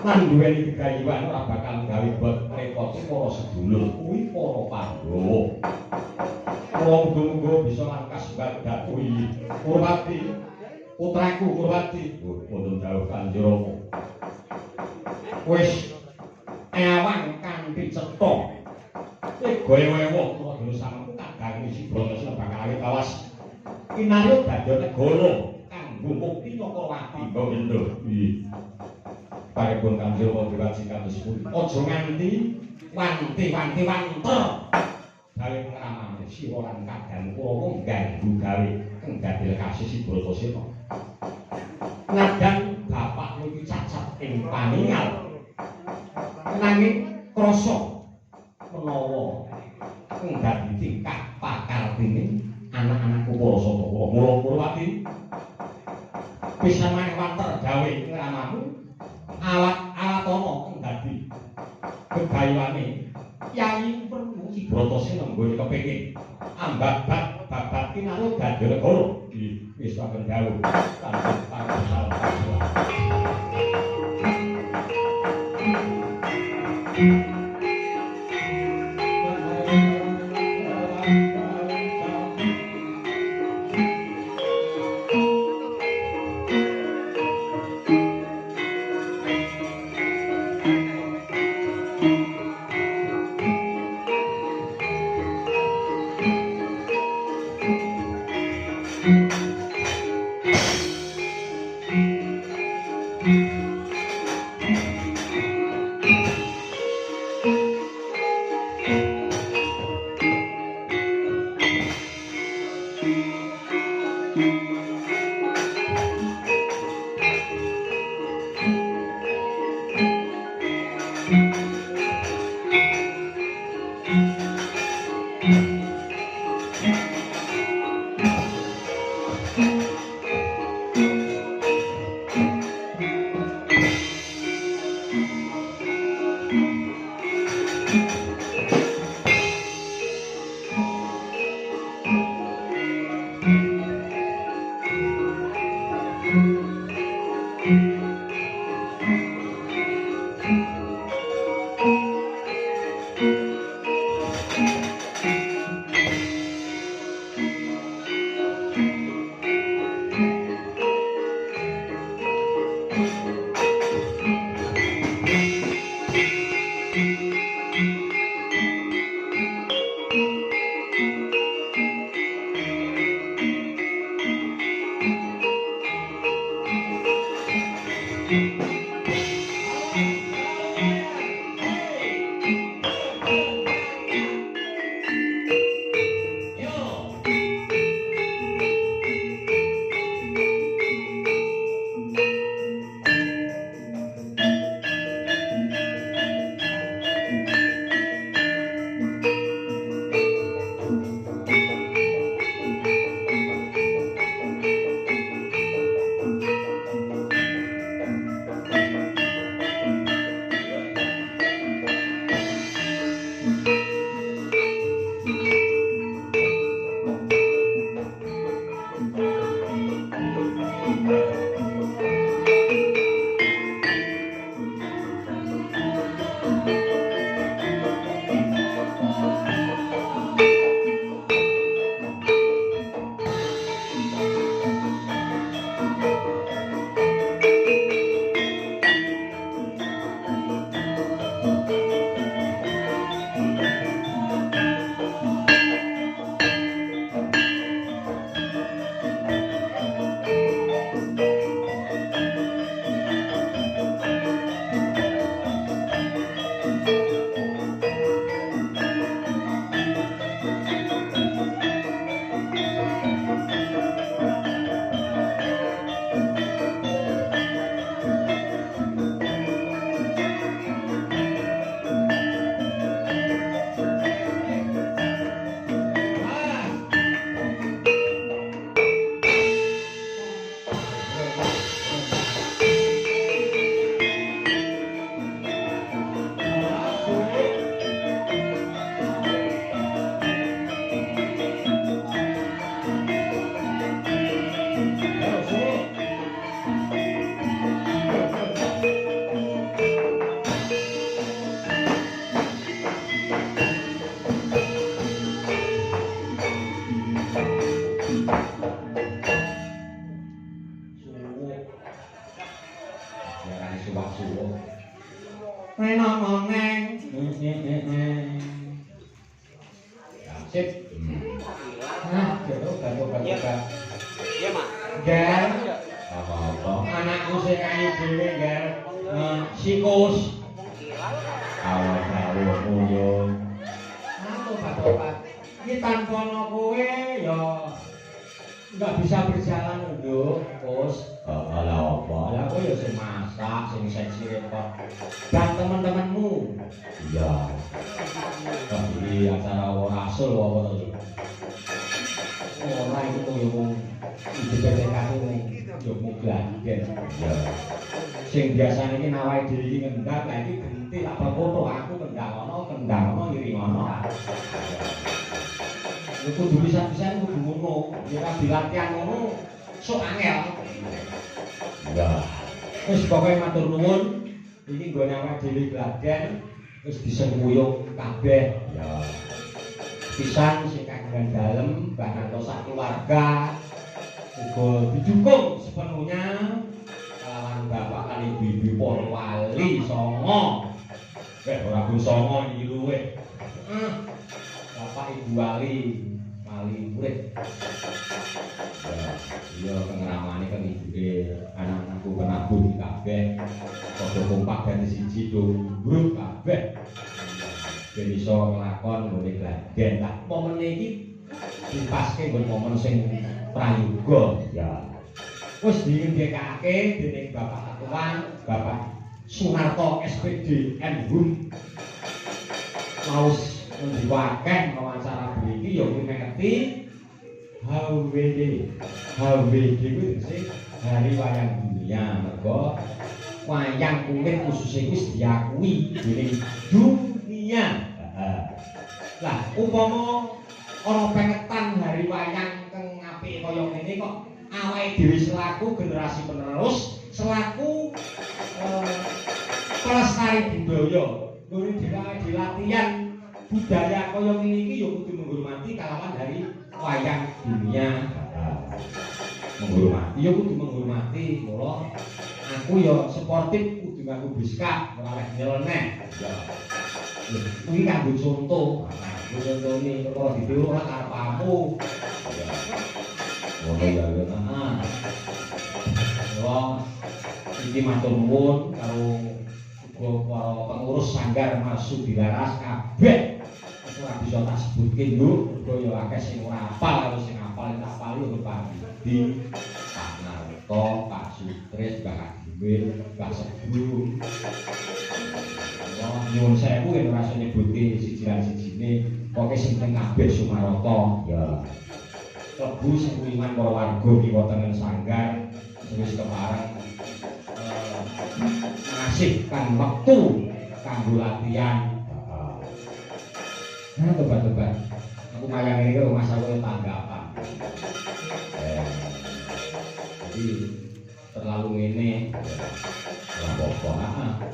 lan duweni gegayuhan ora bakal gawe bot repot para sedulur kuwi para Pandhawa. Wong muga bisa langkas badak kuwi. Kurwati, putraku Kurwati. Pun dawuh Kanjeng Rama. Wis ewan kanthi cetha. Goe wewo kula dene samengko kadang isi Bratasena bakal kawas. Kinarya dadi negara kanggo mukti Cakrawati mbok Indra. Paripun Kanjeng Rama diwaji kados pundi. Aja nganti wanti-wanti wanter. Gawe ngramane sira lan kadang kula ngganggu gawe kang dadi lekasi si Bratasena. Nadyan bapakmu iki cacat ing paningal. Nanging krasa menawa kang dadi tingkah pakartine anak-anakku para Satawa. Mula Kurwati bisa maneh wanter gawe ngramamu awat-awatono kang dadi gegayuhane Yayi Prabu Bratasena nggone kepengin ambak babat kinarya dadi negara. Wis saken dawuh kanthi pangasalan. sip. Nah, jono obat-obat. Iya, Mak. Gel. Apa-apa. Anakku sing ayu dhewe, Gel. Sikus. Awak-awakmu yo. Obat-obat. Ini tanpa kowe ya nggak bisa berjalan lho, Bos. Ala apa? Lah kowe ya sing masak, sing seksi repot. Dan teman-temanmu. Iya. Tapi acara ora asul apa to? Ora iku yo wong iki PTK yo mung glagen. Iya. Sing biasane iki nawai dhewe iki ngendang, lah iki genti apa foto aku kendang ono ngiring ono. Lu kudu bisa-bisa kudu ngono. Nek dilatihan ngono sok angel. Iya. Wis pokoke matur nuwun. Iki nggone awake dhewe glagen wis disengkuyung kabeh. Ya. Pisan sing kagungan dalem bahkan sak keluarga uga didukung sepenuhnya kelawan bapak kali ibu para wali songo. Ora pun songo iki luwe. Bapak ibu wali murid. Iya pengramane kan ibuke anak-anakku kenabu di kabeh. Padha kompak dadi siji grup kabeh. Ben iso nglakon ngene glagen. Lah momen iki dipaske nggon momen sing prayoga ya. Wis dingendikake dening Bapak Ketua, Bapak Sunarto SPD Hum. Maus menjiwaken wawancara mriki ya kuwi ngerti HWD. HWD kuwi sing Hari Wayang Dunia. Mergo wayang kulit khususnya wis diakui dening dunia. Lah upama ana pengetan hari wayang kang apik kaya ngene kok awake dhewe selaku generasi penerus, selaku pelestari budaya, kuwi dilatihan budaya kaya ngene iki ya kudu menghormati kalawan hari wayang dunia. Menghormati ya kudu menghormati. Mula aku ya sportif kudu nganggo biskap ora oleh nyeleneh. Ya. Kuwi kanggo contoh. Contone ora ditiru ora karepmu. Ya. Ngono ya ya. Wong iki matur nuwun karo uga para pengurus sanggar Masuk Dilaras kabeh. Ora bisa tak sebutke lho, mergo ya akeh sing ora hafal karo sing hafal tak hafal yo Pak Budi, Pak Narto, Pak Sutris, Pak Adwin, Pak Sebu. Nyuwun sewu yen ora iso nyebutke siji-sijine, pokoke sing penting kabeh Sumaroto ya. Klebu sing kuliman para warga iki wonten sanggar sing wis kepareng mengasihkan waktu kanggo latihan. Nah, tobat-tobat. Aku mayang ini rumah saya tanggapan. Jadi terlalu ini apa-apa.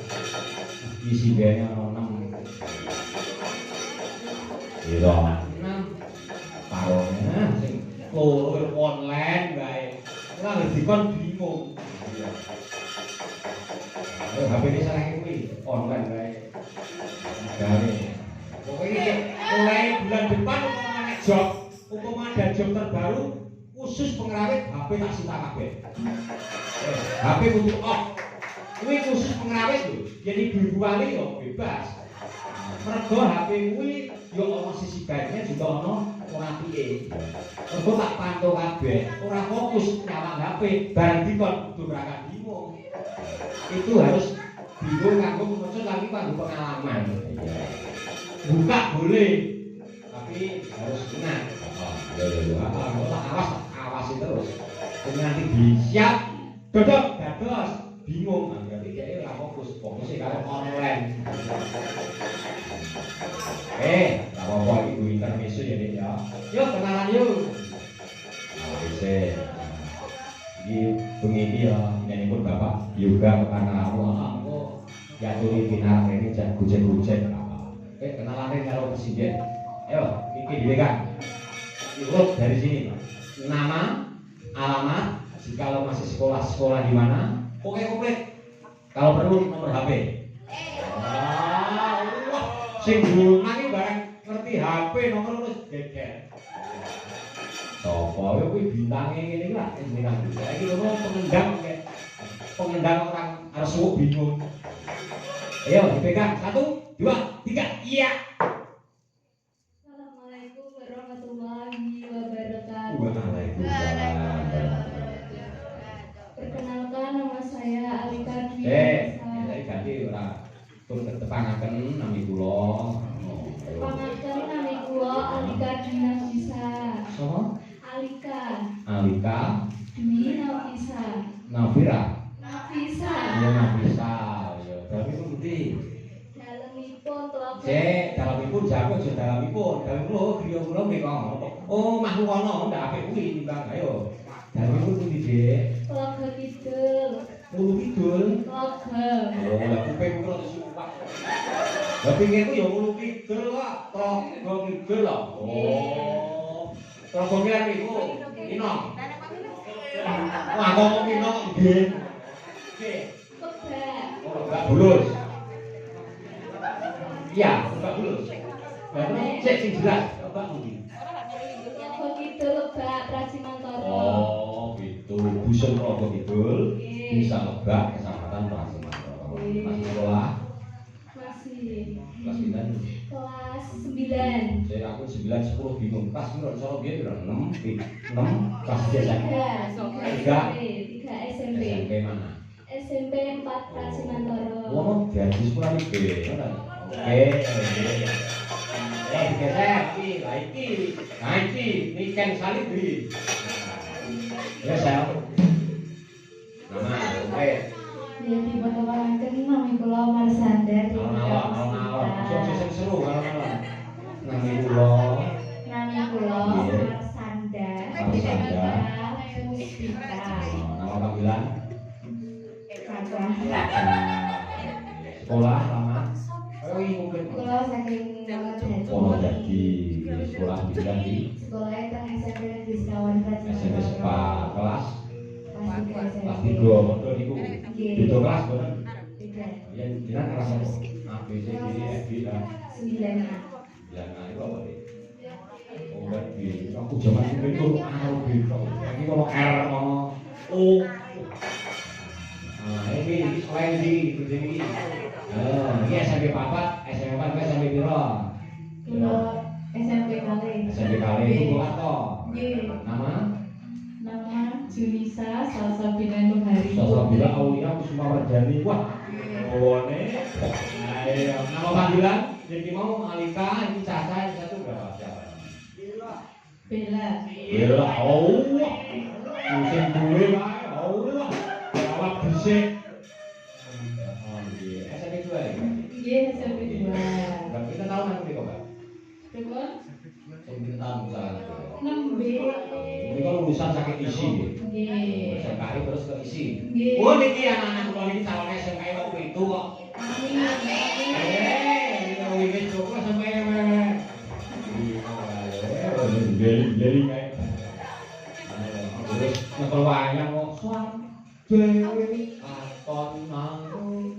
Isi biayanya 6. Iya. 6. Parongnya sing loro online bae. Ora dikon bingung. HP ini salah kuwi online bae. Gane. Pokoknya mulai bulan depan umpama ada job terbaru khusus pengrawit HP tak sita kabeh. HP kudu off. Kuwi khusus pengrawit lho. Yen ibu wali yo bebas. Mergo HP kuwi yo ana sisi baiknya juga ana ora piye. Mergo tak pantau kabeh, ora fokus nyawang HP, bareng dikon kudu berangkat bingung. Itu harus bingung nganggo muncul lagi kanggo pengalaman. Buka boleh, tapi harus ingat. Awasi terus. Jadi nanti disiap, dodok, dados, bingung. Berarti dia nggak fokusnya kalau online. Apa ibu intermezzo ya nih ya. Yuk kenalan yuk. Bisa. Ini begini ya, ini pun bapak juga karena aku ya tuli binar ini jangan gujen-gujen. Kenalan karo presiden. Ayo, iki dhewe kan. Urut dari sini. Nama, alamat, jika masih sekolah di mana, komplit. Kalau perlu nomor HP. Wah, sing nanti barang ngerti HP nomor terus kuwi bintange ngene iki lah bintang. Saiki ngono pengendang orang harus bingung. Ayo dipegang 1, 2, 3. Iya. Assalamualaikum warahmatullahi wabarakatuh. Waalaikumsalam. Perkenalkan nama saya Alika Dwi. Saya ganti ora tur ketepangaken nami kula. Pangaken nami kula Alika Dwi Nafisa. Sopo? Alika Dwi Nafisa. Nafira. Nafisa. Ya Nafisa. Ya, tapi ku ngerti. Dalemipun telaga. Dalemipun jago aja dalemipun. Dalemipun griya kula mriko. Oh, makhluk ana ndak apik kuwi timbang. Ayo. Dalemipun pundi, Dik? Telaga Kidul. Ulu kidul. Telaga. Oh, lah kuping kula disuwak. Lah pinginku ya ulu kidul kok. Telaga kidul lho. Oh. Telaga kiran niku. Inong. Wah, kok inong kok nggih. Nggih. Kebak. Oh, enggak bulus. Iya, enggak bulus. Lah cek sing jelas, enggak mungkin. Telaga Kidul Lebak Pracimantoro. Oh, gitu. Dusun Telaga Kidul. Bisa Lebak Kecamatan Pracimantoro. Masih sekolah? Masih. Kelas pinten? Kelas 9. Saya aku 9 10 bingung. Kelas piro iso piye piro? 6 kelas 3 3 SMP. SMP mana? SMP 4 Pracimantoro. Ngono diaji sekolah iki. Oke. Digeser iki, lah iki. Nah iki Niken Salibri. Ya saya. Nama, oke. Ya diperkenalkan nami kula Marsanda. Alon-alon. Sing seru alon-alon. Nami kula. Nami kula Marsanda. Marsanda. Puspita. Nama panggilan? Kakak. Sekolah lama. Oh iya mungkin. Kula saking Oh jadi sekolah pindah di sekolah teng SMP Negeri Sekawan SMP Pracimantoro. kelas Kelas 3 kelas SMP. 3 betul niku. Nggih. Beda kelas boten. Tiga. Ya jenengan kelas apa? A B C D E F G H. 9. Ya nah itu apa nih? Oh berarti aku zaman itu A B iki ono R ono O. Nah ini selain di ini. Ini SMP 4, SMP 4 ke SMP piro? Kula SMP Kali. SMP kali itu kelas toh. Nggih. Nama? Nama Junisa Salsabila Nuhari. Salsabila Aulia Kusumawardhani. Wah, ngone. Ayo, nama panggilan? Jadi mau Alika, ini Caca, ini satu berapa siapa? Bella. Bella, Allah. Musim duwe wae, Allah. Jawab dhisik. SMP 2 ya? Nggih, SMP 2. Berapa kita tahu nanti kok, Mbak? Berapa? Kita tahu misalnya. 6B. Ini kan lulusan sakit isi. Nggih. SMKI terus ke isi. Nggih. Oh, niki anak-anak kula niki calon SMKI waktu itu kok. Amin. Ini wis kok sampai Jadi kayak terus nyekel wayang kok suan dewi aton manggung.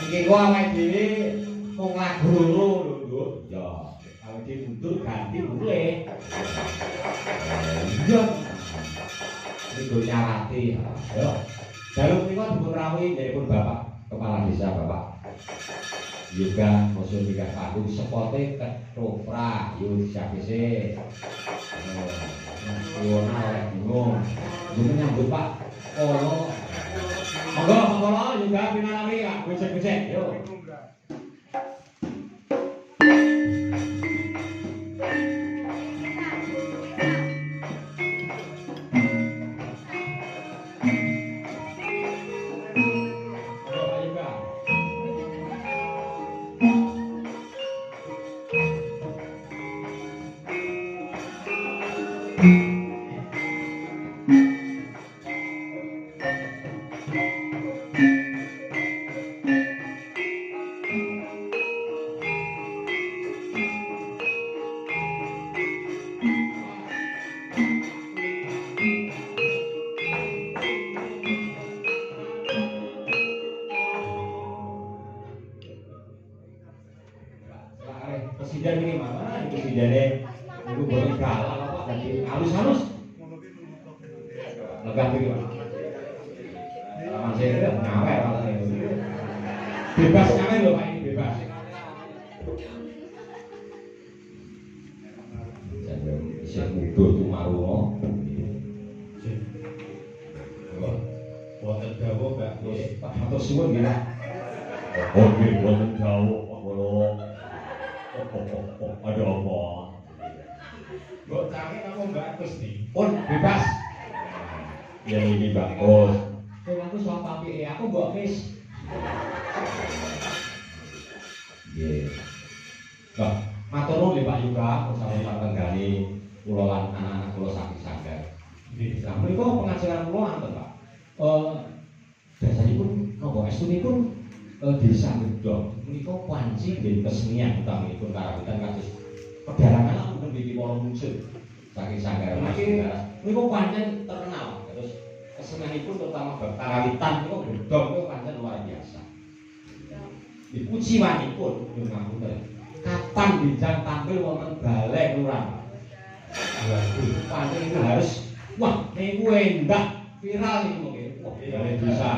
Iki gua awake dhewe mung lagu loro lho, Nduk. Ya, awake dhewe mundur ganti mulai. Iya. Iki nyarati. Yo. Dalu menika dipun rawuhi nggih Bapak Kepala Desa Bapak. Juga musuh tiga padu sepote ketoprak yuk siapa sih? Wona oleh bingung. Juga nyambut Pak. Oh. Monggo juga pinanami Kak. Gocek-gocek yuk. presiden ini mana presidennya itu boleh galak apa jadi halus-halus lega iki Pak. Masih ngawe Pak itu. Bebas ngawe lho Pak, ini bebas. Jadi sing mudo tumaruno. Wonten dawuh Mbak Gus. Pak matur suwun nggih Pak. Oh, nggih wonten dawuh Pak Kula. Ada apa? Mbok canggih apa Mbak Gus nih? Pun bebas. Ya ini bagus. Kowe aku soal papi aku mbok wis. Nggih. Nah, matur nuwun nggih Pak Yuka, usaha Pak Tenggani kula lan anak-anak kula saking Sanggar. Nggih, lah menika pengajaran kula anten Pak. Biasanipun napa estunipun desa Gedhong menika panci nggih kesenian utaminipun karawitan kados pedalangan lan mungkin nggih para muncul saking Sanggar Mas. Menika pancen terkenal terus kesenianipun terutama bab karawitan menika Gedhong menika pancen luar biasa. Dipuji wanipun nyuwun ngapunten. Kapan Bijang tampil wonten balai kelurahan? Waduh, pancen itu harus wah niku endah viral niku nggih. Wah, balai desa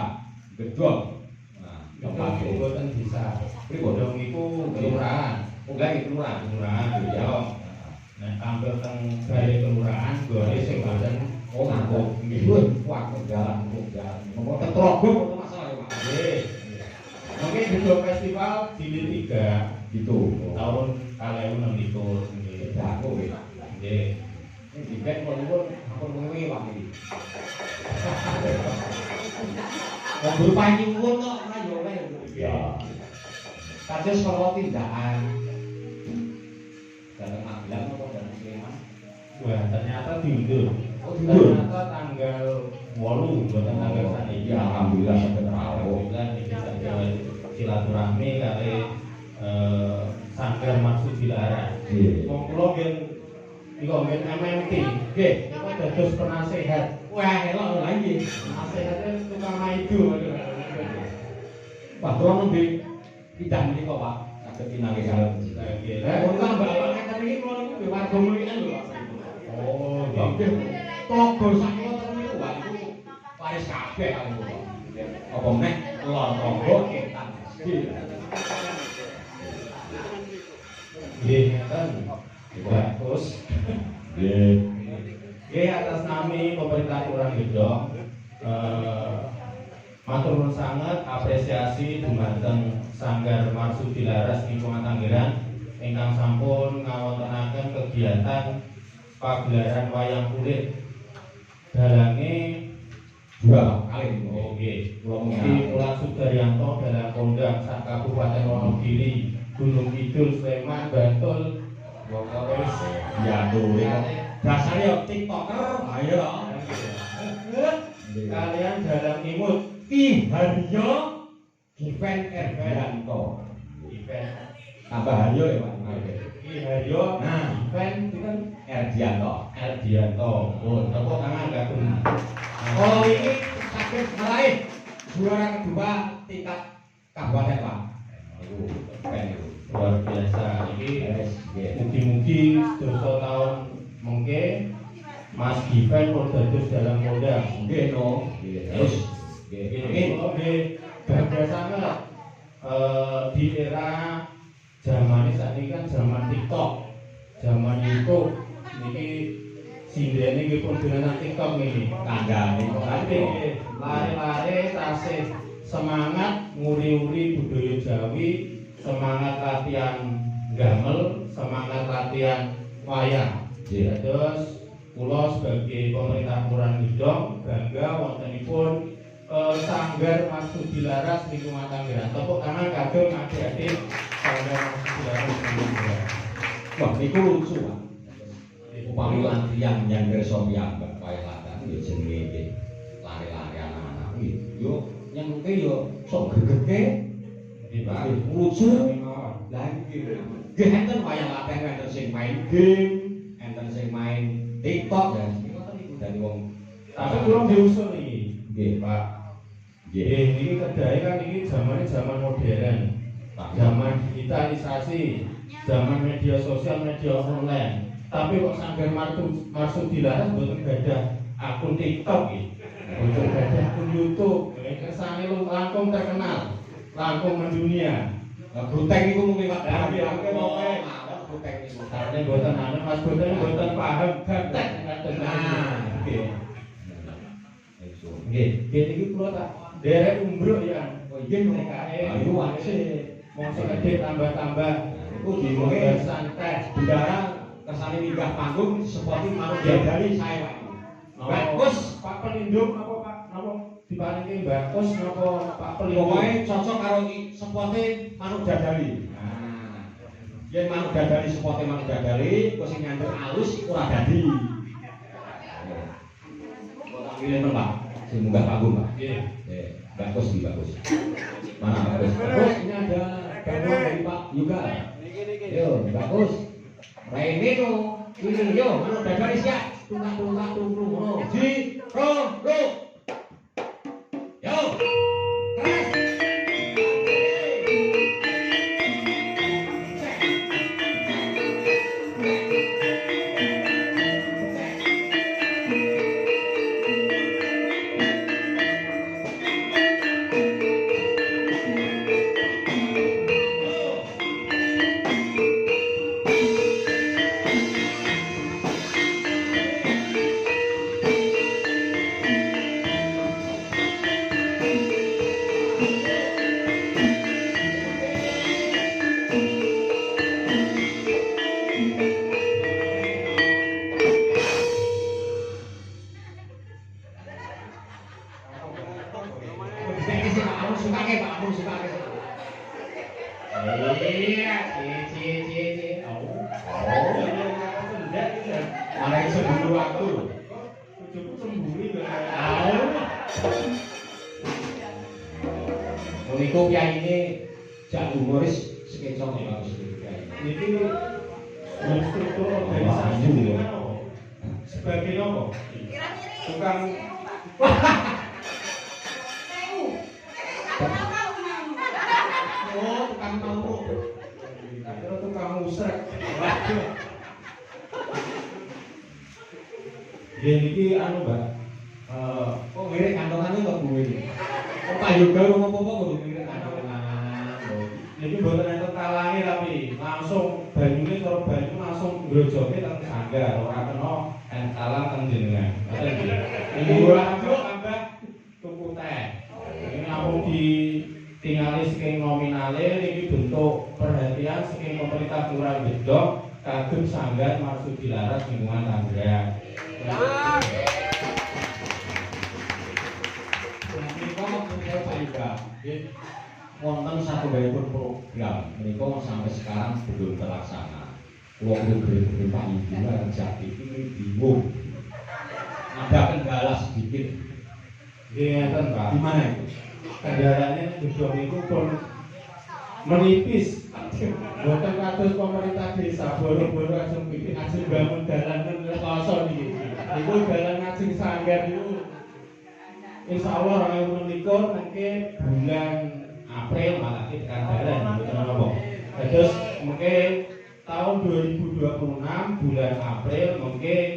Gedhong. Nah, Gedhong niku boten bisa. pripun? Gedhong niku kelurahan. Oh, nggih kelurahan. Kelurahan Gedhong. Nah, tampil teng balai kelurahan gone sing boten Oh, ngampun. Nggih. Wah, jalan. Monggo tetrogo foto masalah ya, Pak. nggih. Mungkin Gedhong Festival jilid 3 Gitu. tahun 2016 nggih. Jago nggih. Nggih. Ini dibet kok nuwun ampun wengi Pak iki. Wong guru panci nuwun kok ora yo oleh. Ya. Kados kala tindakan dalam Magelang apa dalam Sleman. Wah, ternyata diundur. Oh, diundur. Ternyata tanggal 8 bukan tanggal saniki. Ya alhamdulillah sampai rawuh. Alhamdulillah niki saged silaturahmi kali Sanggar Maksud Dilarang. Nggih. Wong kula nggih niku nggih MMT. Nggih. Niku dados penasehat. Wah, elok lho lagi. Penasehatnya tukang maido. Pak kula nembe bidang menika, Pak. Saged pinanggih kalih. Nggih. Lah kok bapak ngeten iki kula niku nggih warga mulian lho, Pak. Oh, Nggih. nggih. Tlaga sakula ten niku Pak niku paris kabeh kalih kula. Apa meneh lor tangga ketan. Nggih. Nggih, ngeten. Bagus. Nggih. Nggih, atas nami pemerintah Kelurahan Gedhong matur nuwun sanget apresiasi dumateng Sanggar Marsudi Laras Lingkungan Tangerang ingkang sampun ngawontenaken kegiatan pagelaran wayang kulit dalange Dua kali niku. oh nggih Kula Mugi mengatur. Mulan Sudaryanto dalam kondang sak Kabupaten Wonogiri Gunung Kidul Sleman Bantul wis Ya tuh, dasarnya yo TikToker, ayo dong. kalian dalam imut Ki Haryo Given Erbianto. event Tambah Haryo ya Pak. Ki Haryo Nah, event itu Erdianto. Erdianto pun tepuk tangan kagum. Kalau ini sakit meraih juara kedua tingkat kabupaten Pak. Itu keren itu. Luar biasa ini mugi-mugi dosa tahun mengke Mas Given pun dados dalam kondang Nggih no. Terus ini nggih bangga sangat di era zaman saat ini kan zaman TikTok zaman YouTube niki sindene nggih pun dolanan TikTok niki kandhane tapi lare-lare tasih semangat nguri-uri budaya Jawi semangat latihan gamel semangat latihan wayang terus kula sebagai pemerintah Kelurahan Gedhong bangga wontenipun Sanggar Maksudi Laras Lingkungan Tangerang. Tepuk tangan kagem adik-adik Sanggar Maksudi Laras Lingkungan Tangerang. wah niku lucu Pak. Upami latihan yang kersa piyambak kaya latihan yo jenenge nggih lari-lari anak-anak iki. Yo nyentuke yo sok gregeke. Nggih, Pak. Lucu. Lah iki nggih enten wayang latihan enten sing main game, enten sing main TikTok ya. Ngoten niku dari wong. Tapi kurang diusul iki. Nggih, Pak. Nggih, niki kedai kan iki zaman modern. Pak. Zaman digitalisasi. zaman media sosial, media online. Tapi kok Sanggar Marsudi Laras mboten gadah akun TikTok iki. Mboten gadah akun YouTube. Kersane langkung terkenal, langkung mendunia. Guteng iku mung liwat Tapi akeh pokoke guteng iku. karena mboten anu Mas Boten mboten paham ganteng ngaten. Nggih. Nggih, iki kula tak derek umbruk ya. Oh iya PKE. Ayo wae. Mongso gede tambah-tambah. Iku dimonge santai. bendara kersane minggah panggung seperti manuk dadali sae wae. Bagus, Pak Pelindung apa Pak? Napa diparingi bagus napa Pak Pelindung? pokoknya cocok karo sepote manuk dadali. Nah, yen manuk dadali sepote manuk dadali, kok sing nyandur alus ora dadi. Kok pilih Pak, sing munggah panggung Pak. Nggih. Bagus, bagus. Mana bagus? Bagus, ini ada gabung dari Pak Yuga. Yo, bagus. Rene tuh, ini yo, manuk dadali siap. Tunggu, ngono. Ji, ro. Yo. Keras. Malah iso dulu aku. Cukup semburi Niku piyaine jak humoris sketsa bagus iki piyaine. Niki struktur organisasi sebagai apa? Tukang Oh, tukang mau. Kira tukang musrek. Waduh. Ya niki anu, Mbak. Kok ngirik kantongane kok gue iki. Kok Pak Yoga ngopo-ngopo kudu ngirik kantongan. Niki mboten enten talange tapi langsung banyune cara banyu langsung ngrojoke teng sanggar, ora kena talang teng jenengan. Ngoten nggih. Niki ora tambah tuku teh. Ini namung ditingali saking nominale niki bentuk perhatian saking pemerintah Kelurahan Gedhok kagem Sanggar Marsudi Laras lingkungan Tangerang. Wonten satunggalipun program menika sampai sekarang belum terlaksana. Kulo kudu Pak Ibu lan Jati ini bingung. Ada kendala sedikit. Nggih ngeten, Pak. Di mana itu? Kendalanya gedhong itu pun menipis. Boten kados pemerintah desa boro-boro ajeng bikin ajeng bangun dalan rekoso niki. Iku dalan ngajeng Sanggar niku. Insyaallah 2019 mungkin bulan April malah kita tekan dalan mboten napa. Terus mungkin tahun 2026 bulan April mungkin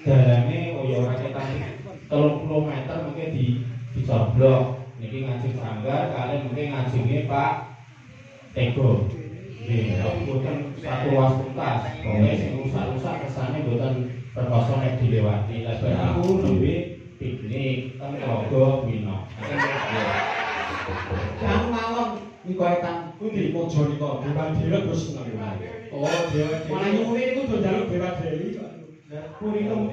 dalane ya ora ketan 30 meter mungkin dicoblok. Niki ngajeng Sanggar kalian mungkin ngajenge Pak Tego. Nggih, mboten satu ruas tuntas. Pokoke sing rusak-rusak kersane mboten perkoso nek dilewati. Lah iku nembe piknik teng Tlaga Wina. Kan mawon niku etan pundi mojo nika Dewa Dewa terus nang. Oh, Dewa Dewi. Malah nyuwun niku do njaluk Dewa Dewi kok. Nah, punika. Oh.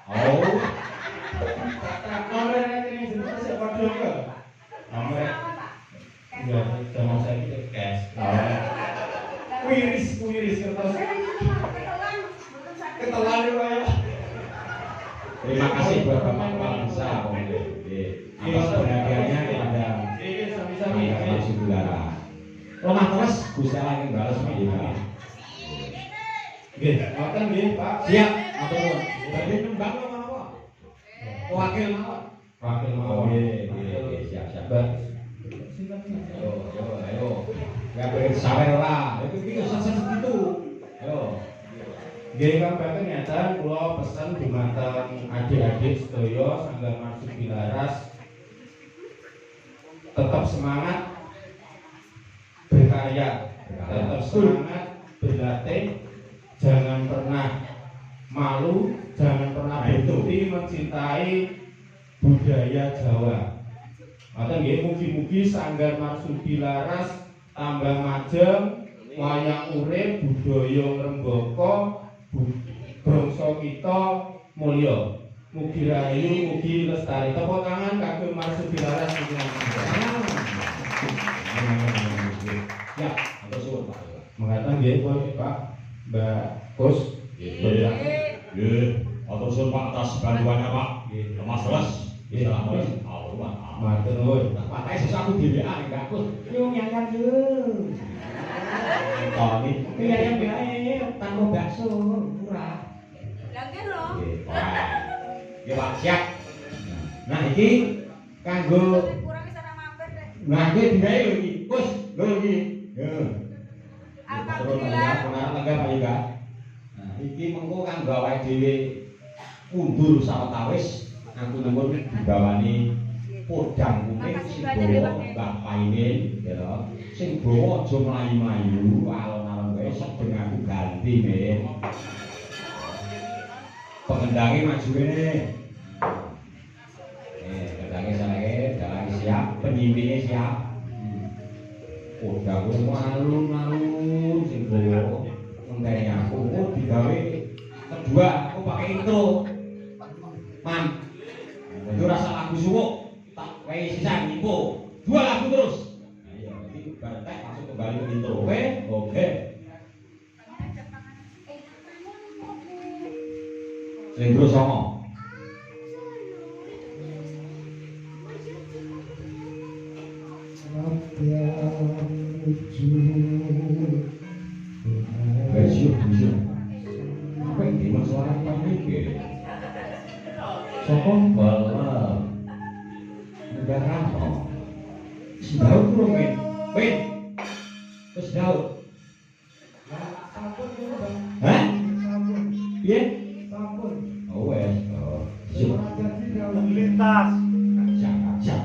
Oh. Nomor ini jenenge sik padha kok. Nomor. Ya, zaman saya itu cash. Kuiris kertas. Ketelan ya. Terima kasih buat Bapak Kepala Desa. Atas perhatiannya kepada Sami-sami. Marsudi Laras. Romah terus Gusti Allah yang balas menika. Nggih, ngoten nggih, Pak. Siap, matur nuwun. Dadi nembang apa apa? Wakil mawon. Wakil Oh, mawon. nggih, siap. Bagus. Ayo. Ya pengen sawer ora. Iki sesat gitu. Ayo. Nggih Kang Bapak nyata kula pesen dumateng adik-adik sedaya Sanggar Marsuki Laras tetap semangat berkarya, tetap semangat berlatih, jangan pernah malu, jangan pernah berhenti mencintai budaya Jawa. Maka nggih mugi-mugi Sanggar Marsuki Laras tambah majeng, wayang urip, budaya ngrembaka, bangsa kita mulya. Mugi rahayu, mugi lestari. Tepuk tangan kagem Marsuki Laras Ya, atur suwun Pak. mengatakan nggih Pak Mbak Kus. Nggih, atur suwun Pak atas bantuannya Pak. Mas terus. Assalamualaikum. Matur nuwun. Patake sesuatu dhewean enggak Kus. Yo nyanyan yo. Oh, ini ayam gae tanpa bakso murah. Lagi loh. Ya Pak, siap. Nah, iki kanggo Kurang sana mampir deh. nah iki digawe lho iki. Kus, lho iki. Yo. Alhamdulillah. Benar tangga Pak Yoga. Nah, iki mengko kanggo awake dhewe undur sawetawis aku nuwun digawani podang kuning sing bawa Mbah Paine ya. Sing bawa aja mlayu-mlayu alon-alon wae sedeng aku ganti men. Pengendange maju kene. Pengendange sanake dalang siap, penyimpine siap. Podang kuwi alun-alun sing bawa ngenteni aku digawe kedua aku pakai intro. Mam. Itu rasa lagu suwuk tak wae sisa nipo. Dua lagu terus. Nah iya, nanti bartek masuk kembali ke intro. Oke. Sing terus songo. Besok. Apa ini masalah panik? Sokong balap negara no Daud kurang wait terus Daud hah? Iya? Oh wes Lintas. Kaca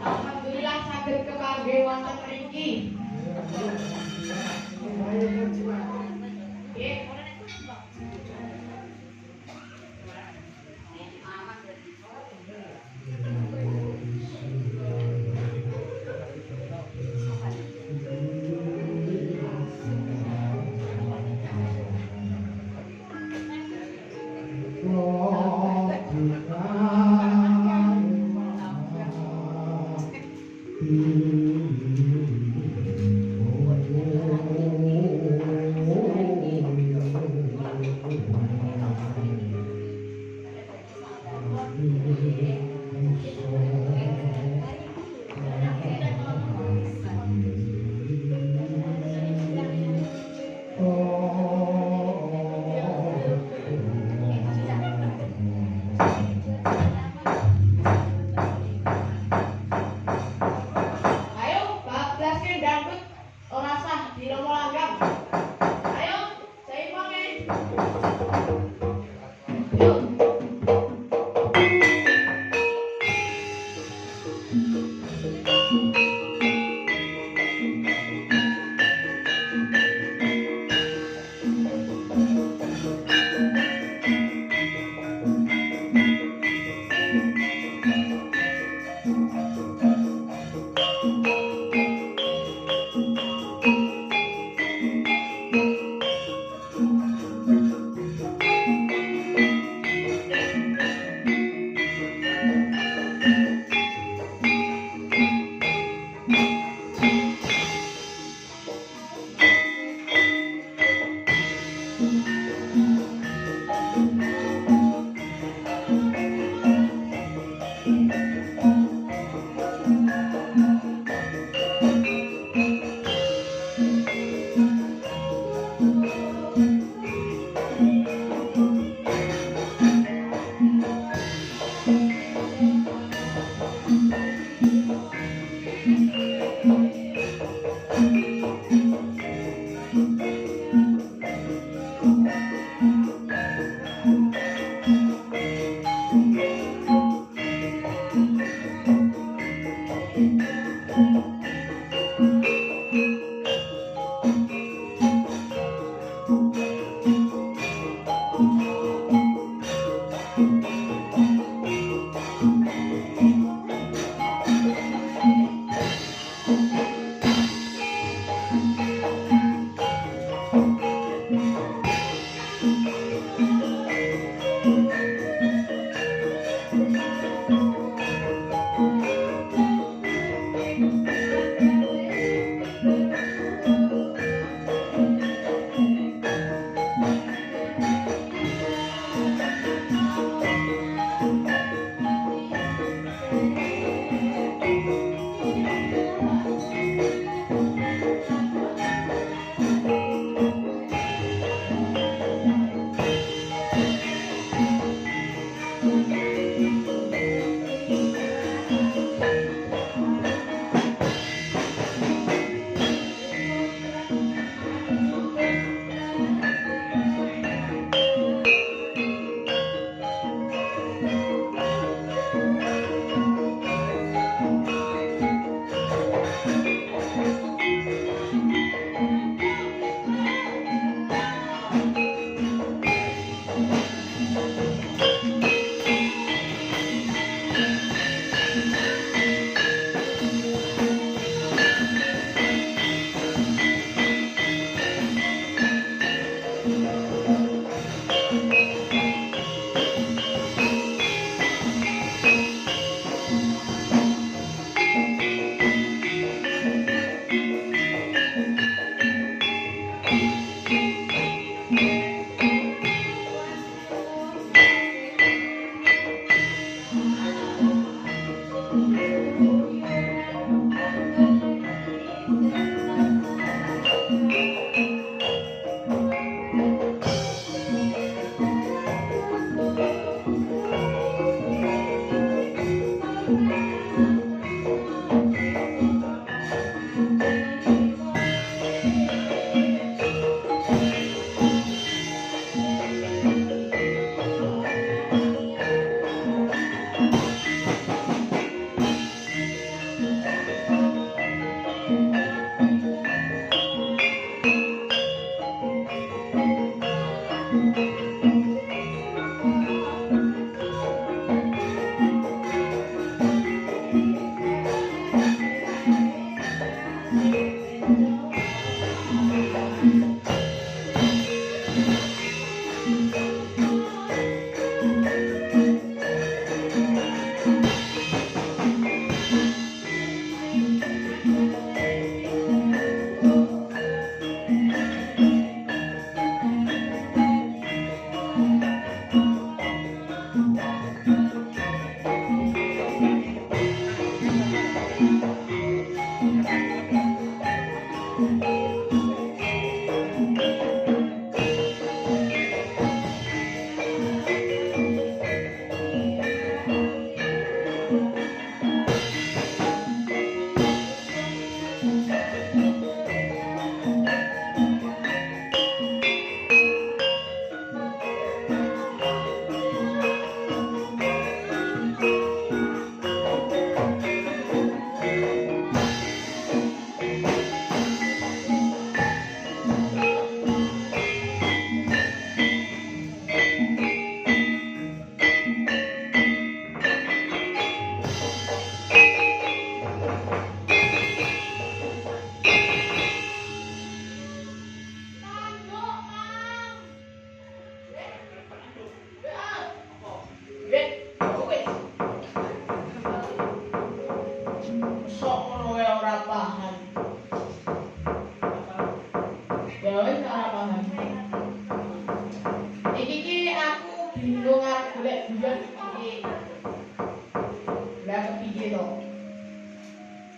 Alhamdulillah saged kepanggih wonten mriki.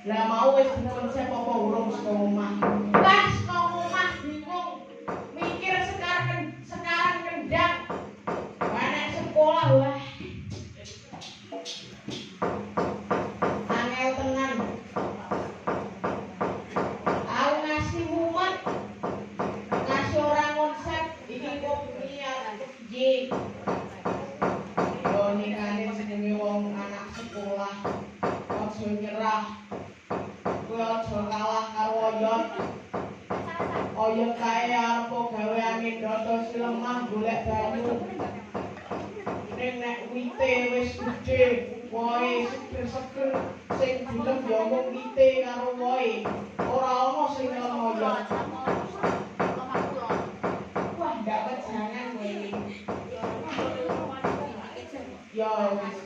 Lah mau wis konsep apa urung saka omah. Lah saka omah bingung. Mikir sekarang iki. Yo nikane jenenge wong anak sekolah. Aja nyerah. Kowe aja kalah karo oyot. Oyot kae arep gaweane ndoto silemah golek banyu. Ning nek wite wis gedhe, wohe seger-seger sing dilem ya mung wite karo wohe. Ora ana sing oyot. Wah, ndak jangan kowe iki. Ya wis.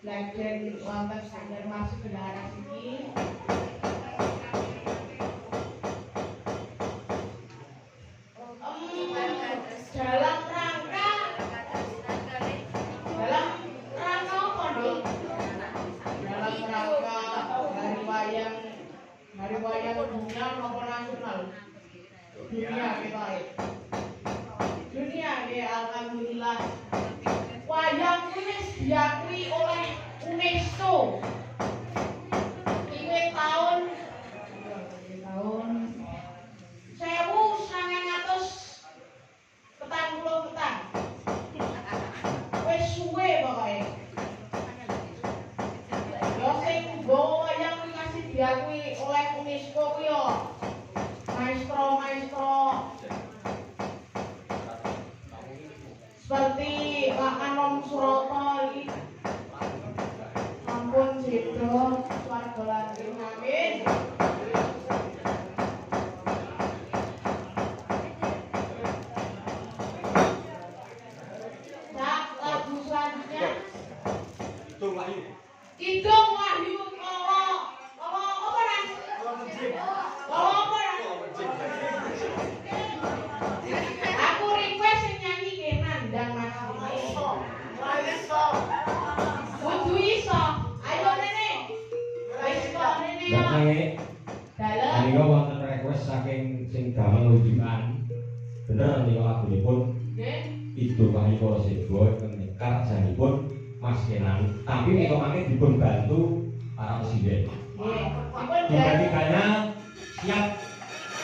Lajeng wonten Banjarmasin Bendahara siki dalam rangka apa nih? Dalam rangka hari wayang dunia maupun nasional. Dunia kita dunia ya alhamdulillah. Wayang ini diakui oleh UNESCO. Ini tahun 1940 wis suwe pokoke. Ya sing nggawa wayang masih diakui oleh UNESCO kuwi ya maestro-maestro seperti Pak Anom Suroto iki ampun sedo swarga langgeng amin. Nah, lagu selanjutnya Kidung Wahyu Kala apa Mas? Kala apa ya? Aku request sing nyanyi ke Nandang Mas. Kudu iso. Ayo Nene. Wis kok Nene. Dalem. Menika wonten request saking sing damel rujukan. Bener nika lagunipun Nggih. Itu Wahyu Kala Sebo ingkang karjanipun Mas Kenan. Tapi menika mangke dipun bantu para presiden. Nggih. Tiga-tiganya siap,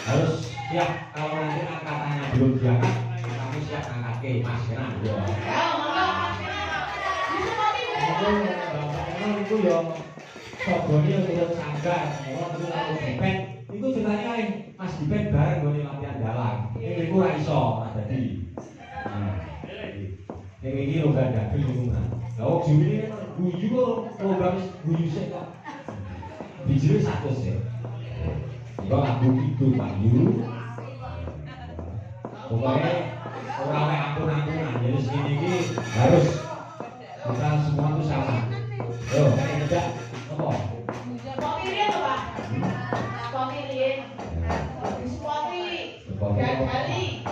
harus siap. Kalau nanti angkatannya belum diangkat, kami siap angkat ke Mas Kenan. Ya. Mungkin Bapak Kenan itu ya sobone turun sanggar, turun aku dipet. Itu ceritanya Mas dipet bareng gone latihan dalang. Ini iku ora iso dadi. Nah, yang ini lomba daging lingkungan. Lah wong Jumini guyu kok lomba wis guyu sik kok. Bijine 100 ya. Iku lagu Kidung Wahyu. Pokoknya ora oleh ampun-ampunan. Jadi segini iki harus kita semua tuh sama. Yo, tidak apa? Spotirin to, Pak. Spotirin. Spoti. Gagali.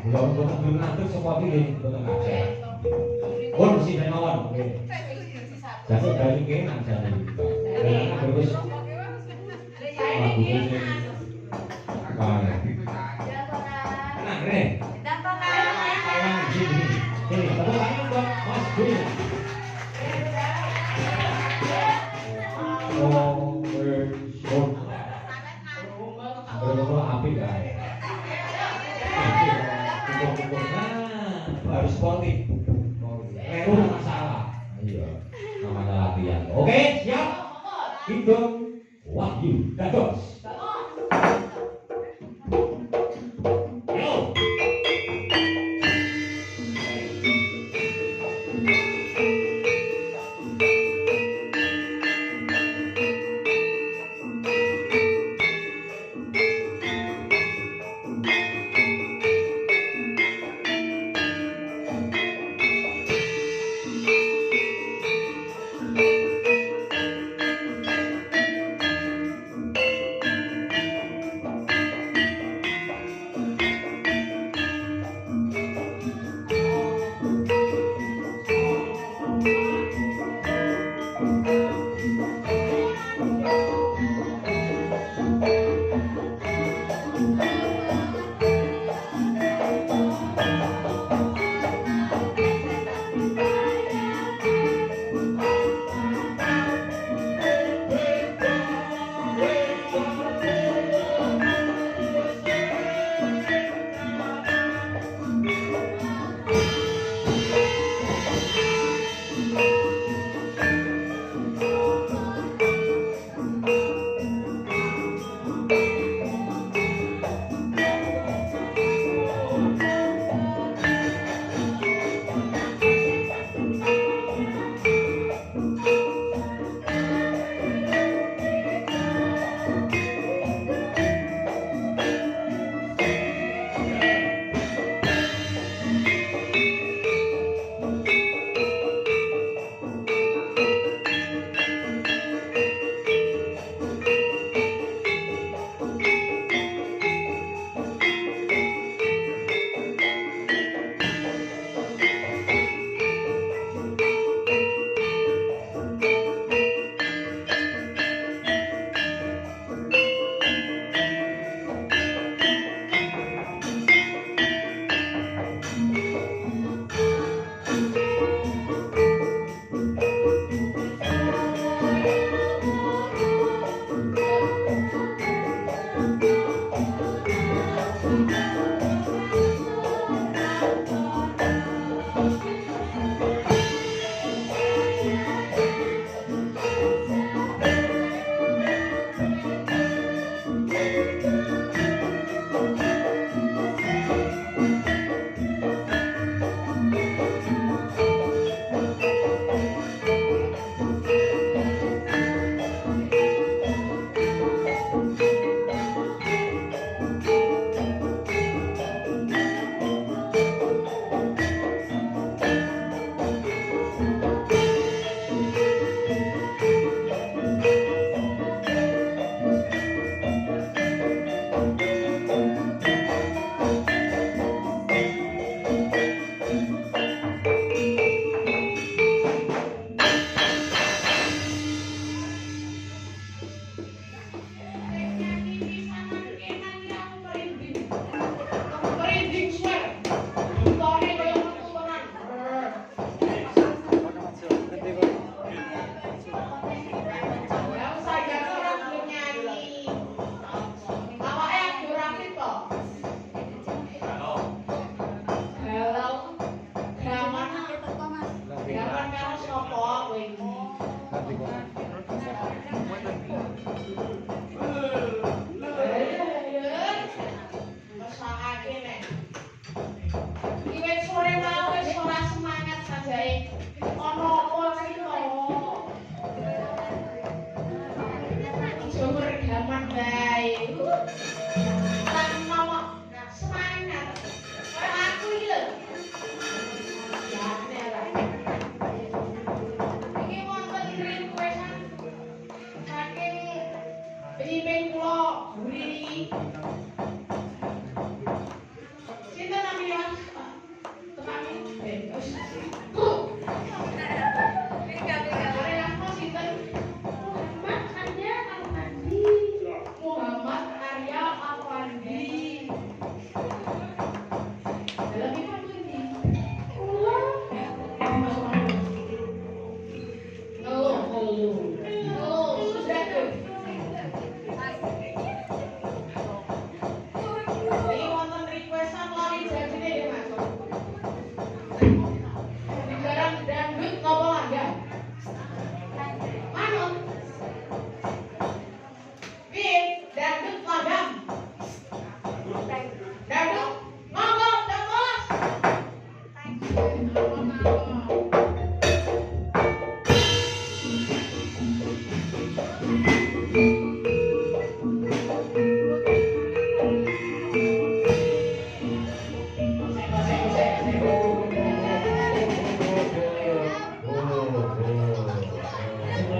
Belum nanti seperti ini betul aja. Pun mesti dan mawon. Jadi dari kenan jadi. Karena bagus. Saya ini Tenang, Ren. Tenang, sini. Sini, tepuk tangan buat Mas Budi. Oh, berumur api guys. Harus sportif. Itu masalah. Iya, namanya latihan. Oke, siap. Kidung Wahyu Dados.